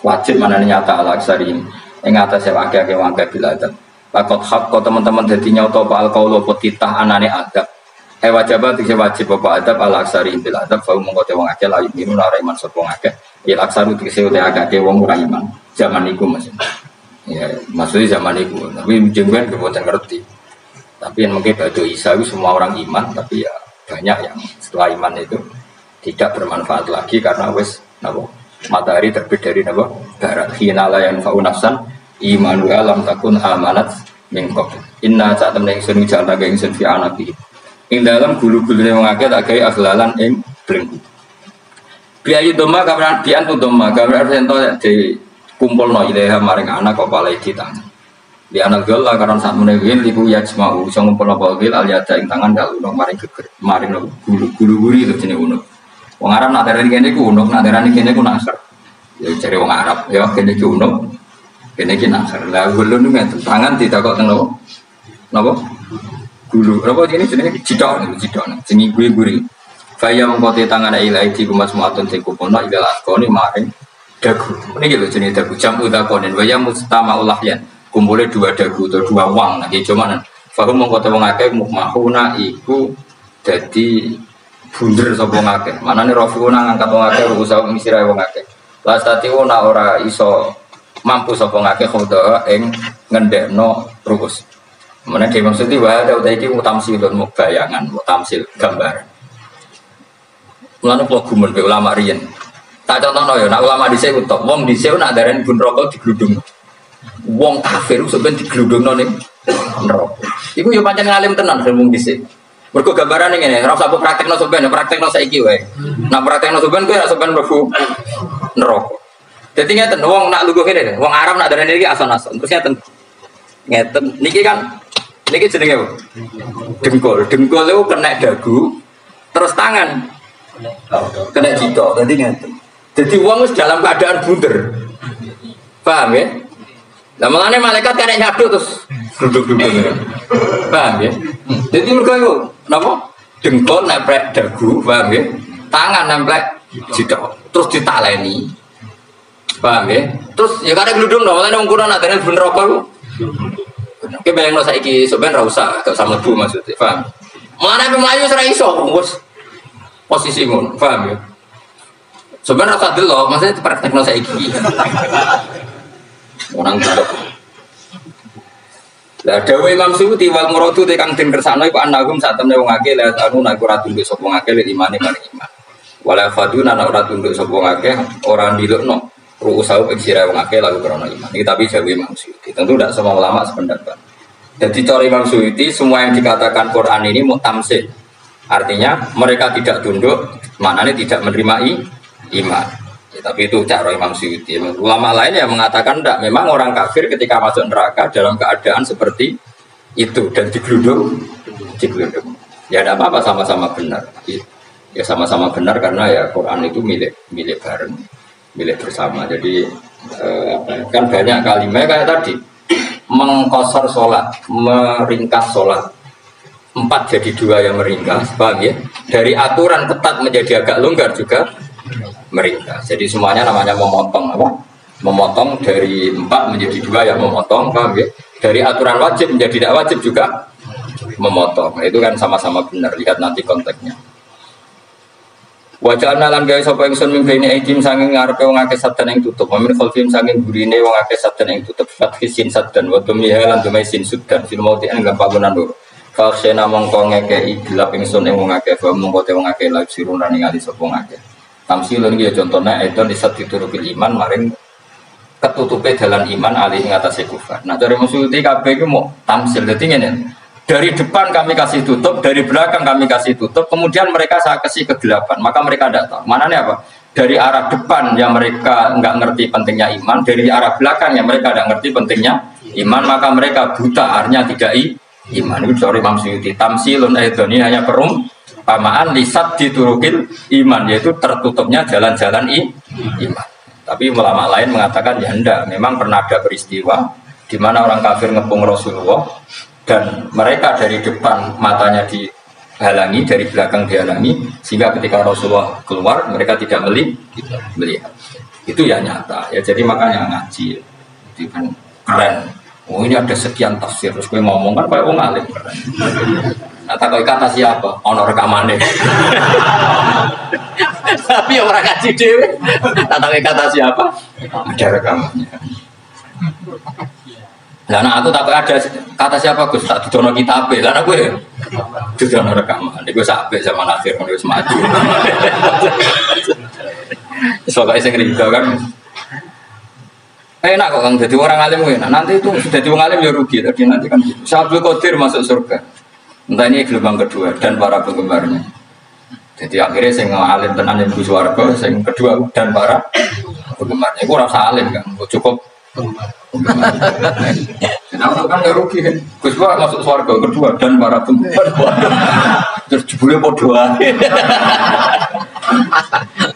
wajib mana nyata ala aksari ini. Yang atas saya pakai wangkai biladan. Lakot hakot teman-teman jadi nyata apa alkohol apa tidak anane adab. Wajib berarti wajib apa adab ala aksari biladan. Fahum mengkote wong akeh layu ini nara iman sopong akeh. Il aksaru dikese udah agak wong ora iman. Zaman itu masih. Ya, maksudnya zaman itu, tapi jengben kebuatan ngerti. Tapi yang mungkin Batu Isa itu semua orang iman, tapi ya banyak yang setelah iman itu tidak bermanfaat lagi karena wes nabo matahari terbit dari nabo barat. Hinala yang faunafsan imanu alam takun amanat mingkok. Inna saat temen ingsun jalan agak ingsun fi anabi. Ing dalam gulu-gulu yang ngake tak gaya aglalan ing belenggu. Biayu doma kameran bian tu doma kameran sento di kumpul no ilaha maring anak kok palai di tangan di anak gala karena saat menewin liku yajma'u bisa ngumpul no balgil aliada ing tangan gak unuk maring geger maring no gulu-gulu itu jenis unuk wong Arab nak darani kene ku unuk nak darani kene ku nasar ya cari wong Arab ya kene ku unuk kene ki nasar lah gulu nu ngeten tangan ditakok teng napa gulu apa jenis cidok sing guri-guri faya mengkote tangan ilahi di kumas muatun sing kupono ilalah koni maring dagu, ini gitu jenis dagu jam utakonin, waya mustama ulahyan, kumpulnya dua dagu atau dua wang, nanti cuman, fahum mengkota mengake mukmahuna iku jadi bunder sopo ngake, mana nih rofiuna ngangkat mengake usaha misirai mengake, lastati una ora iso mampu sopo ngake khoda eng ngendekno rukus, mana dia maksudnya wah ada iki mutamsilun mukbayangan, mutamsil gambar, mana pelakuman be ulama riyen. Tak contoh ya, nak ulama di sini top, wong di sini nak darah bun rokok di geludung, wong kafir sebenarnya di geludung noning rokok. Iku yo pancen ngalim tenan wong di sini. Berko gambaran ini, rasa aku praktek no sebenarnya, praktek no saiki wae. Nak praktek no sebenarnya, gue sebenarnya berfu nerokok. Jadi ngeten, wong nak lugu ini, wong Arab nak darah ini ason-ason, terus ngeten, niki kan, niki jenenge dengkul itu kena dagu, terus tangan kena jidok, jadi ngeten. Jadi uang dalam keadaan bunder, paham ya? Nah makanya malaikat kena nyaduk terus duduk-duduk, paham ya? Jadi mereka itu, kenapa? Dengkul nempel dagu, paham ya? Tangan nempel jidok, terus ditaleni, paham ya? Terus ya kadang geludung, makanya ukuran ada yang bener rokok itu. Oke, bayang lo saiki sebenarnya rasa atau sama bu maksudnya, paham? Mana pemayu serai iso, bos posisi mun, paham ya? Sebenarnya rasa dulu, maksudnya praktek no saiki. Orang duduk. Lah dawe Imam Suyuti wal muradu te kang den kersane iku anagum sak temne wong akeh la anu nek ora tunduk sapa ngakeh lek imane maring iman. Wala faduna nek ora tunduk sapa ngakeh ora ndilukno ruusau ing sira wong akeh lalu krana iman. Iki tapi dawe Imam Suyuti. Tentu tidak semua ulama sependapat. Jadi cara Imam Suyuti semua yang dikatakan Quran ini mutamsil. Artinya mereka tidak tunduk, maknanya tidak menerima iman. Ya, tapi itu cara Imam Suyuti. Ulama lain yang mengatakan tidak, memang orang kafir ketika masuk neraka dalam keadaan seperti itu dan digeruduk. Ya tidak apa-apa, sama-sama benar. Ya sama-sama benar karena ya Quran itu milik bareng, milik bersama. Jadi kan banyak kalimat kayak tadi mengkosor sholat, meringkas sholat 4 jadi 2 yang meringkas, paham ya? Dari aturan ketat menjadi agak longgar juga meringkas. Jadi semuanya namanya memotong apa? Memotong dari 4 menjadi 2 yang memotong, paham ya? Dari aturan wajib menjadi tidak wajib juga memotong. Itu kan sama-sama benar. Lihat nanti konteksnya. Wajah nalan gawe sapa ingsun mimpi aidim sanging ngarepe wong akeh sadan ing tutup, mamin khalfim sanging burine wong akeh sadan ing tutup, fathisin sadan wa tumiha lan dumai sin sudan fil mauti an gampagunan lur. Faksena mongko ngekeki gelap ingsun ing wong akeh, wa mongko te wong akeh lak siruna ningali sapa wong akeh. Tamsilun iki contone itu disat diturukil iman maring ketutupe dalan iman alih ing atase kufar. Nah, cara maksudi kabeh iku mau tamsil dadi ngene. Dari depan kami kasih tutup, dari belakang kami kasih tutup, kemudian mereka saya kasih kegelapan, maka mereka tidak tahu. Mananya apa? Dari arah depan yang mereka nggak ngerti pentingnya iman, dari arah belakang yang mereka tidak ngerti pentingnya iman, maka mereka buta, artinya tidak iman. Itu dari Imam Suyuti. Tamsilun ini hanya perumpamaan lisat diturukil iman, yaitu tertutupnya jalan-jalan iman. Tapi ulama lain mengatakan ya enggak, memang pernah ada peristiwa di mana orang kafir ngepung Rasulullah. Dan mereka dari depan matanya dihalangi, dari belakang dihalangi, sehingga ketika Rasulullah keluar mereka tidak melihat. Itu ya nyata. Ya jadi makanya ngaji, itu kan keren. Oh ini ada sekian tafsir, terus gue ngomong kan kayak orang alim keren. Nah tak kata siapa? Ono rekamannya. Tapi orang ngaji dewe. Tak kata siapa? Ada rekamannya. Lah aku tak ada kata siapa Gus tak didono kitab. Lah aku ya didono rekaman. Iku sampai zaman akhir wis maju. Soalnya sing rido kan. Enak kok Kang jadi orang alim enak. Nanti itu jadi orang alim ya rugi tadi nanti kan. Syabul Qadir masuk surga. Entah ini gelombang kedua dan para penggemarnya. Jadi akhirnya sing alim tenan ibu swarga, sing kedua dan para penggemarnya. Iku ora alim kan. Cukup kenapa kan gak rugi kan? Gus Pak masuk surga kedua dan para penggemar terus jebule podo ae.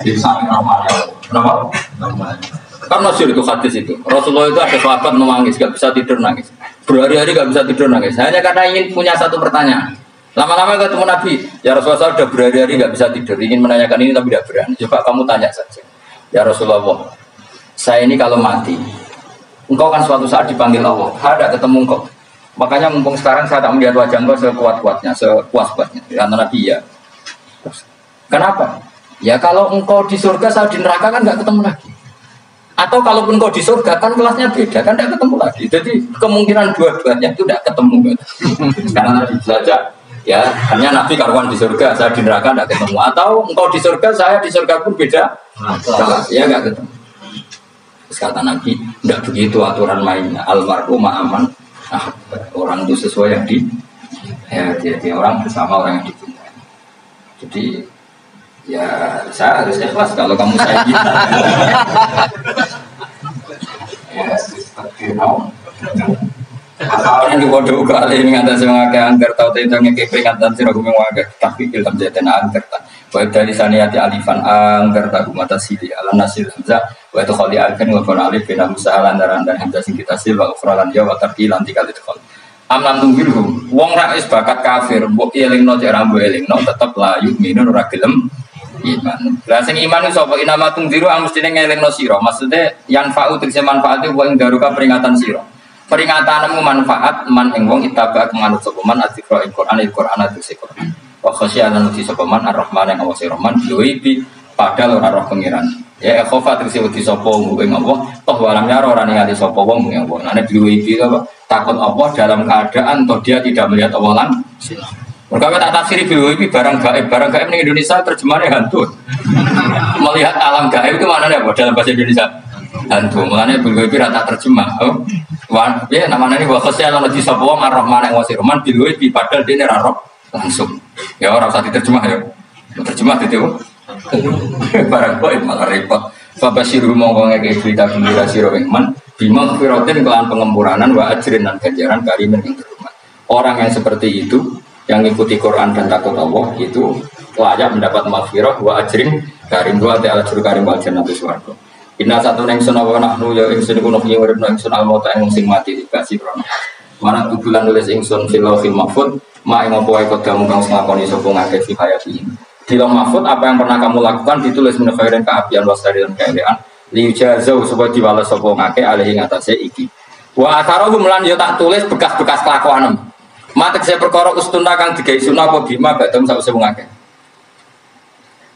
Bisa normal. Kenapa? Normal. Kan masyhur itu hadis itu. Rasulullah itu ada sahabat menangis, gak bisa tidur nangis. Berhari-hari gak bisa tidur nangis. Hanya karena ingin punya satu pertanyaan. Lama-lama ketemu Nabi, ya Rasulullah sudah berhari-hari gak bisa tidur, ingin menanyakan ini tapi tidak berani. Coba kamu tanya saja. Ya Rasulullah, saya ini kalau mati engkau kan suatu saat dipanggil Allah, ada ketemu engkau. Makanya mumpung sekarang saya tak melihat wajah engkau sekuat-kuatnya, sepuas-puasnya. Karena Nabi ya. Kenapa? Ya kalau engkau di surga, saya di neraka kan nggak ketemu lagi. Atau kalaupun engkau di surga kan kelasnya beda, kan nggak ketemu lagi. Jadi kemungkinan dua-duanya itu tidak ketemu. Karena Nabi saja, ya hanya Nabi karuan di surga, saya di neraka nggak ketemu. Atau engkau di surga, saya di surga pun beda. Ya nggak ketemu. Terus kata Nabi, tidak begitu aturan mainnya. Almarhum ma'aman. Nah, orang itu sesuai yang jadi orang bersama orang yang dicintai. Jadi ya saya harus ikhlas kalau kamu saya gitu. Ya, asalnya di bodoh kali mengatasi mengakai angker tahu tentangnya keperingatan sih aku mengakai tapi ilham jadian angker tak. Baik dari saniyati alifan angker tak mata sili ala nasil hamzah wa itu khali alifan wa qala alif bina musahalan dan hamzah sing kita sil wa ukhralan ya wa tarqilan tikal itu khali amlam tungguhum wong ra wis bakat kafir mbok elingno cek ra mbok elingno tetep la yu'minun ora gelem iman. Lah sing iman iku sapa inama tungdiru mestine ngelingno sira maksudnya yang fa'u tegese manfaate wa ing daruka peringatan sira. Peringatanmu manfaat man ing wong itaba kemanut sapa man adzikra ing Quran tegese Quran. Wa khasyanan uti sapa man ar-rahman yang awase rahman duwi padahal ora roh pengiran. Ya khofa tegese uti sapa wong ing Allah toh walam nyaro ora ningali sapa wong ing Allah. Nane duwi apa takut Allah dalam keadaan toh dia tidak melihat Allah langsung. Mereka tak tafsiri duwi barang gaib ning Indonesia terjemahannya hantu. Melihat alam gaib itu maknanya apa dalam bahasa Indonesia? Hantu, mulanya bilgoib rata terjemah. Oh, ya namanya ini bahwa khosnya kalau di sebuah ar-Rahman yang wasir Rahman bilgoib padahal dia nerarok langsung. Ya orang saat diterjemah ya, terjemah itu. Barang goib malah repot. Fabasiru mongkongnya kayak berita gembira siro iman. Bima firotin kelan pengempuranan wa ajrin dan ganjaran karimin yang terhormat. Orang yang seperti itu, yang ikuti Quran dan takut Allah itu layak mendapat maghfirah wa ajrin karim wa ta'ala juru karim wa jannatu swarga. Inna satu neng sunah wa nahnu ya ingsun iku nuhi urip nang ingsun al-mauta ing sing mati dikasih krono. Mana tubulan nulis ingsun fil lauhil mahfuz ma ing apa wae kodamu kang nglakoni sapa ngakeh fi hayati. Di lauh mahfuz apa yang pernah kamu lakukan ditulis min khairin kaapian wasari dan keelean li jazau supaya diwales sapa ngakeh alih ing atase iki. Wa atharuhum lan yo tak tulis bekas-bekas kelakuanem. Matek saya perkara ustuna kang digawe sunah apa bima badam sause wong akeh.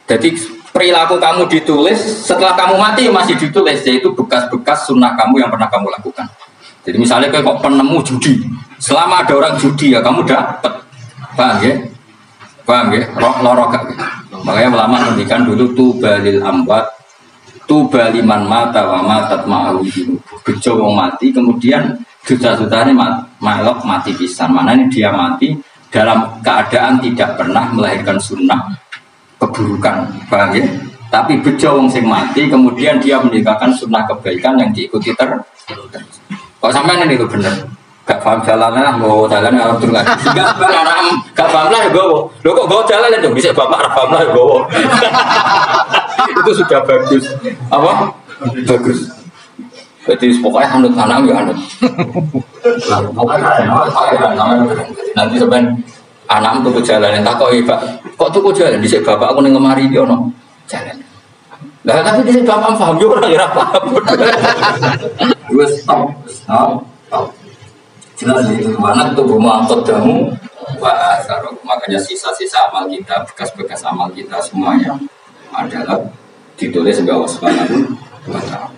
Jadi perilaku kamu ditulis, setelah kamu mati masih ditulis, yaitu bekas-bekas sunnah kamu yang pernah kamu lakukan. Jadi misalnya kayak kok penemu judi, selama ada orang judi ya kamu dapat, paham ya? Paham ya? Lorok gak? Makanya ulama ngendikan dulu tubalil amwat, tubaliman mata wa matat ma'awidu. Bejo wong mati, kemudian juta-jutanya malok mati pisan. Mana ini dia mati dalam keadaan tidak pernah melahirkan sunnah keburukan, paham ya? Tapi bejo wong sing mati kemudian dia meninggalkan sunnah kebaikan yang diikuti terus. Kok sampean ini itu bener? Gak paham jalannya lah, bawa jalannya alam turun lagi. Gak paham lah ya bawa. Lo kok bawa jalan itu bisa bapak paham lah ya bawa. Itu sudah bagus. Apa? Bagus. Jadi pokoknya anut anak ya anut. Nanti sebenarnya anak tuku jalan tak kok Pak. Kok tuku jalan di bapak aku ning lemari iki ono jalan. Lah tapi di bapak paham yo ora ya paham. Wes stop. Jelas itu mana tubuh mangkot damu makanya sisa-sisa amal kita, bekas-bekas amal kita semuanya adalah ditulis sebagai Allah Subhanahu wa taala.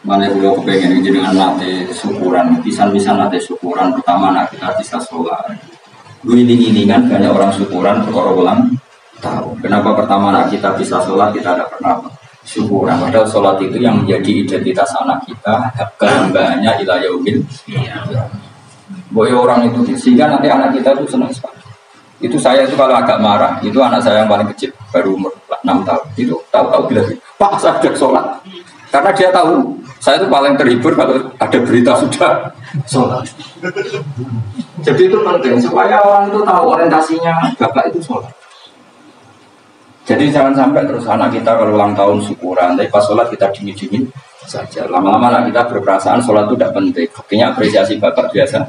Mana yang kepengen jenengan nate syukuran, pisan-pisan nate syukuran pertama nak kita bisa sholat. Guling-gilingan banyak orang syukuran perkara ulang tahun. Kenapa pertama nak kita bisa sholat kita ada pernah syukuran. Padahal sholat itu yang menjadi identitas anak kita, kehambaannya ila yaumil. Boy orang itu sehingga nanti anak kita itu senang sekali. Itu saya itu kalau agak marah, itu anak saya yang paling kecil baru umur 6 tahun. Itu tahu-tahu bilang, Pak saya sudah sholat. Karena dia tahu saya itu paling terhibur kalau ada berita sudah sholat. Jadi itu penting supaya orang itu tahu orientasinya bapak itu sholat. Jadi jangan sampai terus anak kita kalau ulang tahun syukuran, tapi pas sholat kita dingin-dingin saja. Lama-lama anak kita berperasaan sholat itu tidak penting. Buktinya apresiasi bapak biasa.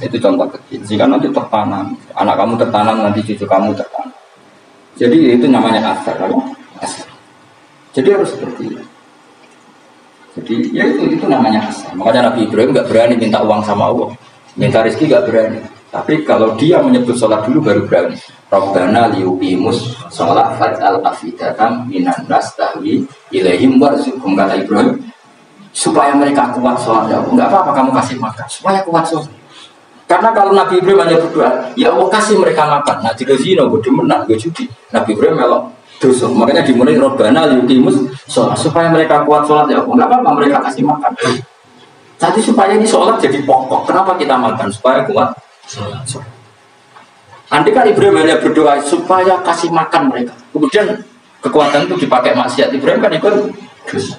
Itu contoh kecil. Jika nanti tertanam, anak kamu tertanam, nanti cucu kamu tertanam. Jadi itu namanya asar. Asar. Jadi harus seperti itu. Jadi ya itu namanya asar. Makanya Nabi Ibrahim nggak berani minta uang sama Allah, minta rezeki nggak berani. Tapi kalau dia menyebut sholat dulu baru berani. Rabbana liyuqimus sholat faj'al afidatan minan nas tahwi ilaihim warzuqhum, kata Ibrahim, supaya mereka kuat sholat. Ya enggak apa-apa kamu kasih makan supaya kuat sholat. Karena kalau Nabi Ibrahim hanya berdoa, ya Allah kasih mereka makan. Nah jika zina gue demenan gue judi, Nabi Ibrahim melok dosa. Makanya dimulai Rabbana liyuqimus sholat supaya mereka kuat sholat. Ya enggak apa-apa mereka kasih makan. Jadi supaya ini sholat jadi pokok. Kenapa kita makan supaya kuat sholat. Andai kan Ibrahim hanya berdoa supaya kasih makan mereka, kemudian kekuatan itu dipakai maksiat, Ibrahim kan ikut dosa.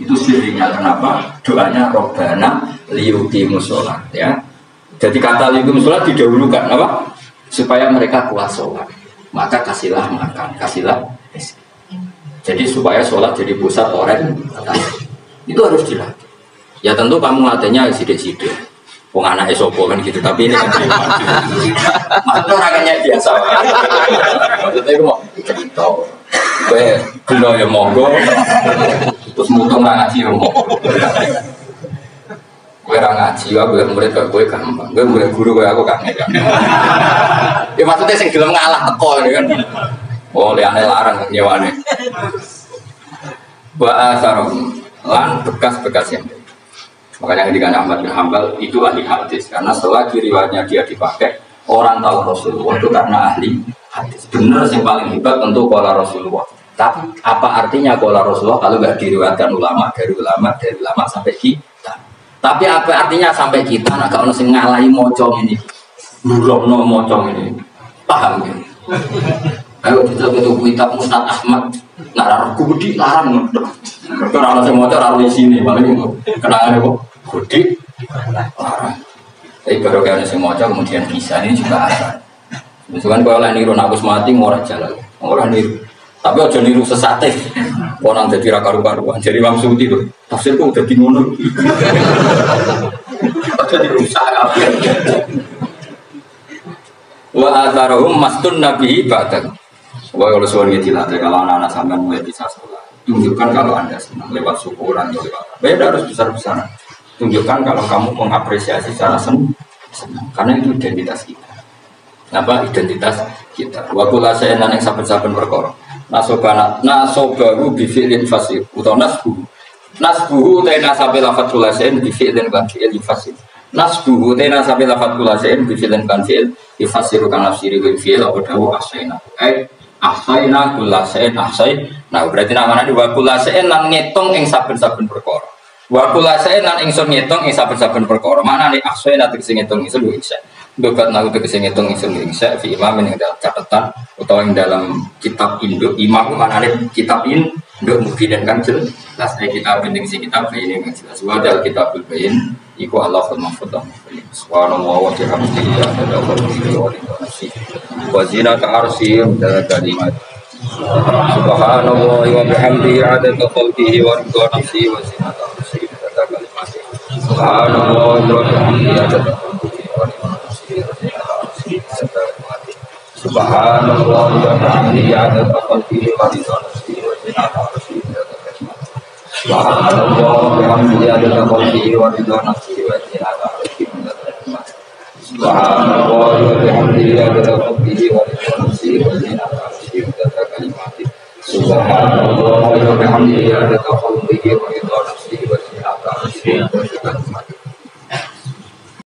Itu sirinya kenapa doanya Robbana liyuqimus sholat ya. Jadi kata liyuqimus sholat didahulukan apa? Supaya mereka kuat sholat, maka kasihlah makan, kasihlah rezeki. Jadi supaya sholat jadi pusat orang itu harus dilatih. Ya tentu kamu latihnya sidik-sidik. Anak esopo kan gitu, tapi ini kan maksudnya orangnya biasa. Maksudnya itu mau cerita, gue gula ya monggo, terus mutung ngaji ya monggo. Gue ngaji, gue murid gue gampang, gue murid guru gue aku kangen. Ya maksudnya sing gelem ngalah teko kan. Oh liane larang nyewane. Wa asarum lan bekas-bekas yang makanya ketika Ahmad bin Hanbal itu ahli hadis karena selagi riwayatnya dia dipakai orang tahu Rasulullah itu karena ahli hadis. Benar yang paling hebat tentu kalau Rasulullah. Tapi apa artinya kalau Rasulullah kalau nggak diriwayatkan ulama dari ulama sampai kita? Tapi apa artinya sampai kita? Nah kalau nasi ngalahi mocong ini, burukno mocong ini, paham ya? Ayo kita betul kitab Ustaz Ahmad, nara gudi larang, kalau nasi mocong larang di sini, paling kenangan itu gudi larang. Tapi baru kayak nasi mocong kemudian bisa ini juga ada. Misalkan kalau orang niru nakus mati ngorek jalan, orang niru. Tapi aja niru sesate. Orang jadi karu-karuan. Jadi Imam Suyuti itu tafsirku udah bingung. Aja dirusak. Wa atharuhum mastun nabi ba'dan. Wa kalau suara dilatih kalau anak-anak sampean mulai bisa sekolah. Tunjukkan kalau Anda senang lewat syukuran atau lewat. Beda harus besar-besaran. Tunjukkan kalau kamu mengapresiasi secara senang. Karena itu identitas kita. Apa identitas kita? Wa kula saenan yang saben-saben perkara. Nasobahu bifi'lin fasih atau nasbuhu tena sampai lafad kulasen bifi'lin kan fi'il fasih nasbuhu tena sampai lafad kulasen bifi'lin kan fi'il fasih kan nafsiri bil fi'il atau dawu ahsayna ahsayna kulasen ahsay. Nah berarti namanya wa kulasen lan ngitung ing saben-saben perkara wa kulasen lan ingsun ngitung ing saben-saben perkara maknane ahsayna tegese ngitung ingsun bisa Dokat nahu tegese ngitung ingsun ingsa fi imam yang dalam catatan atau yang dalam kitab induk imam mana ada kitab induk mufid dan kan jelas kitab penting si kitab ini kan jelas wadal kitabul bayin iku Allahul mahfuz subhanallah wa bihamdihi wa zinata arsy dalam kalimat subhanallah wa bihamdihi adada khalqihi wa ridha nafsi wa zinata arsy dalam kalimat subhanallah wa bihamdihi adada Subhanallah wa bihamdihi adada khalqihi wa ridha nafsihi wa zinata arsyihi Subhanallah wa bihamdihi adada khalqihi wa ridha nafsihi wa zinata arsyihi Subhanallah wa bihamdihi adada khalqihi wa ridha nafsihi wa zinata arsyihi Subhanallah wa bihamdihi adada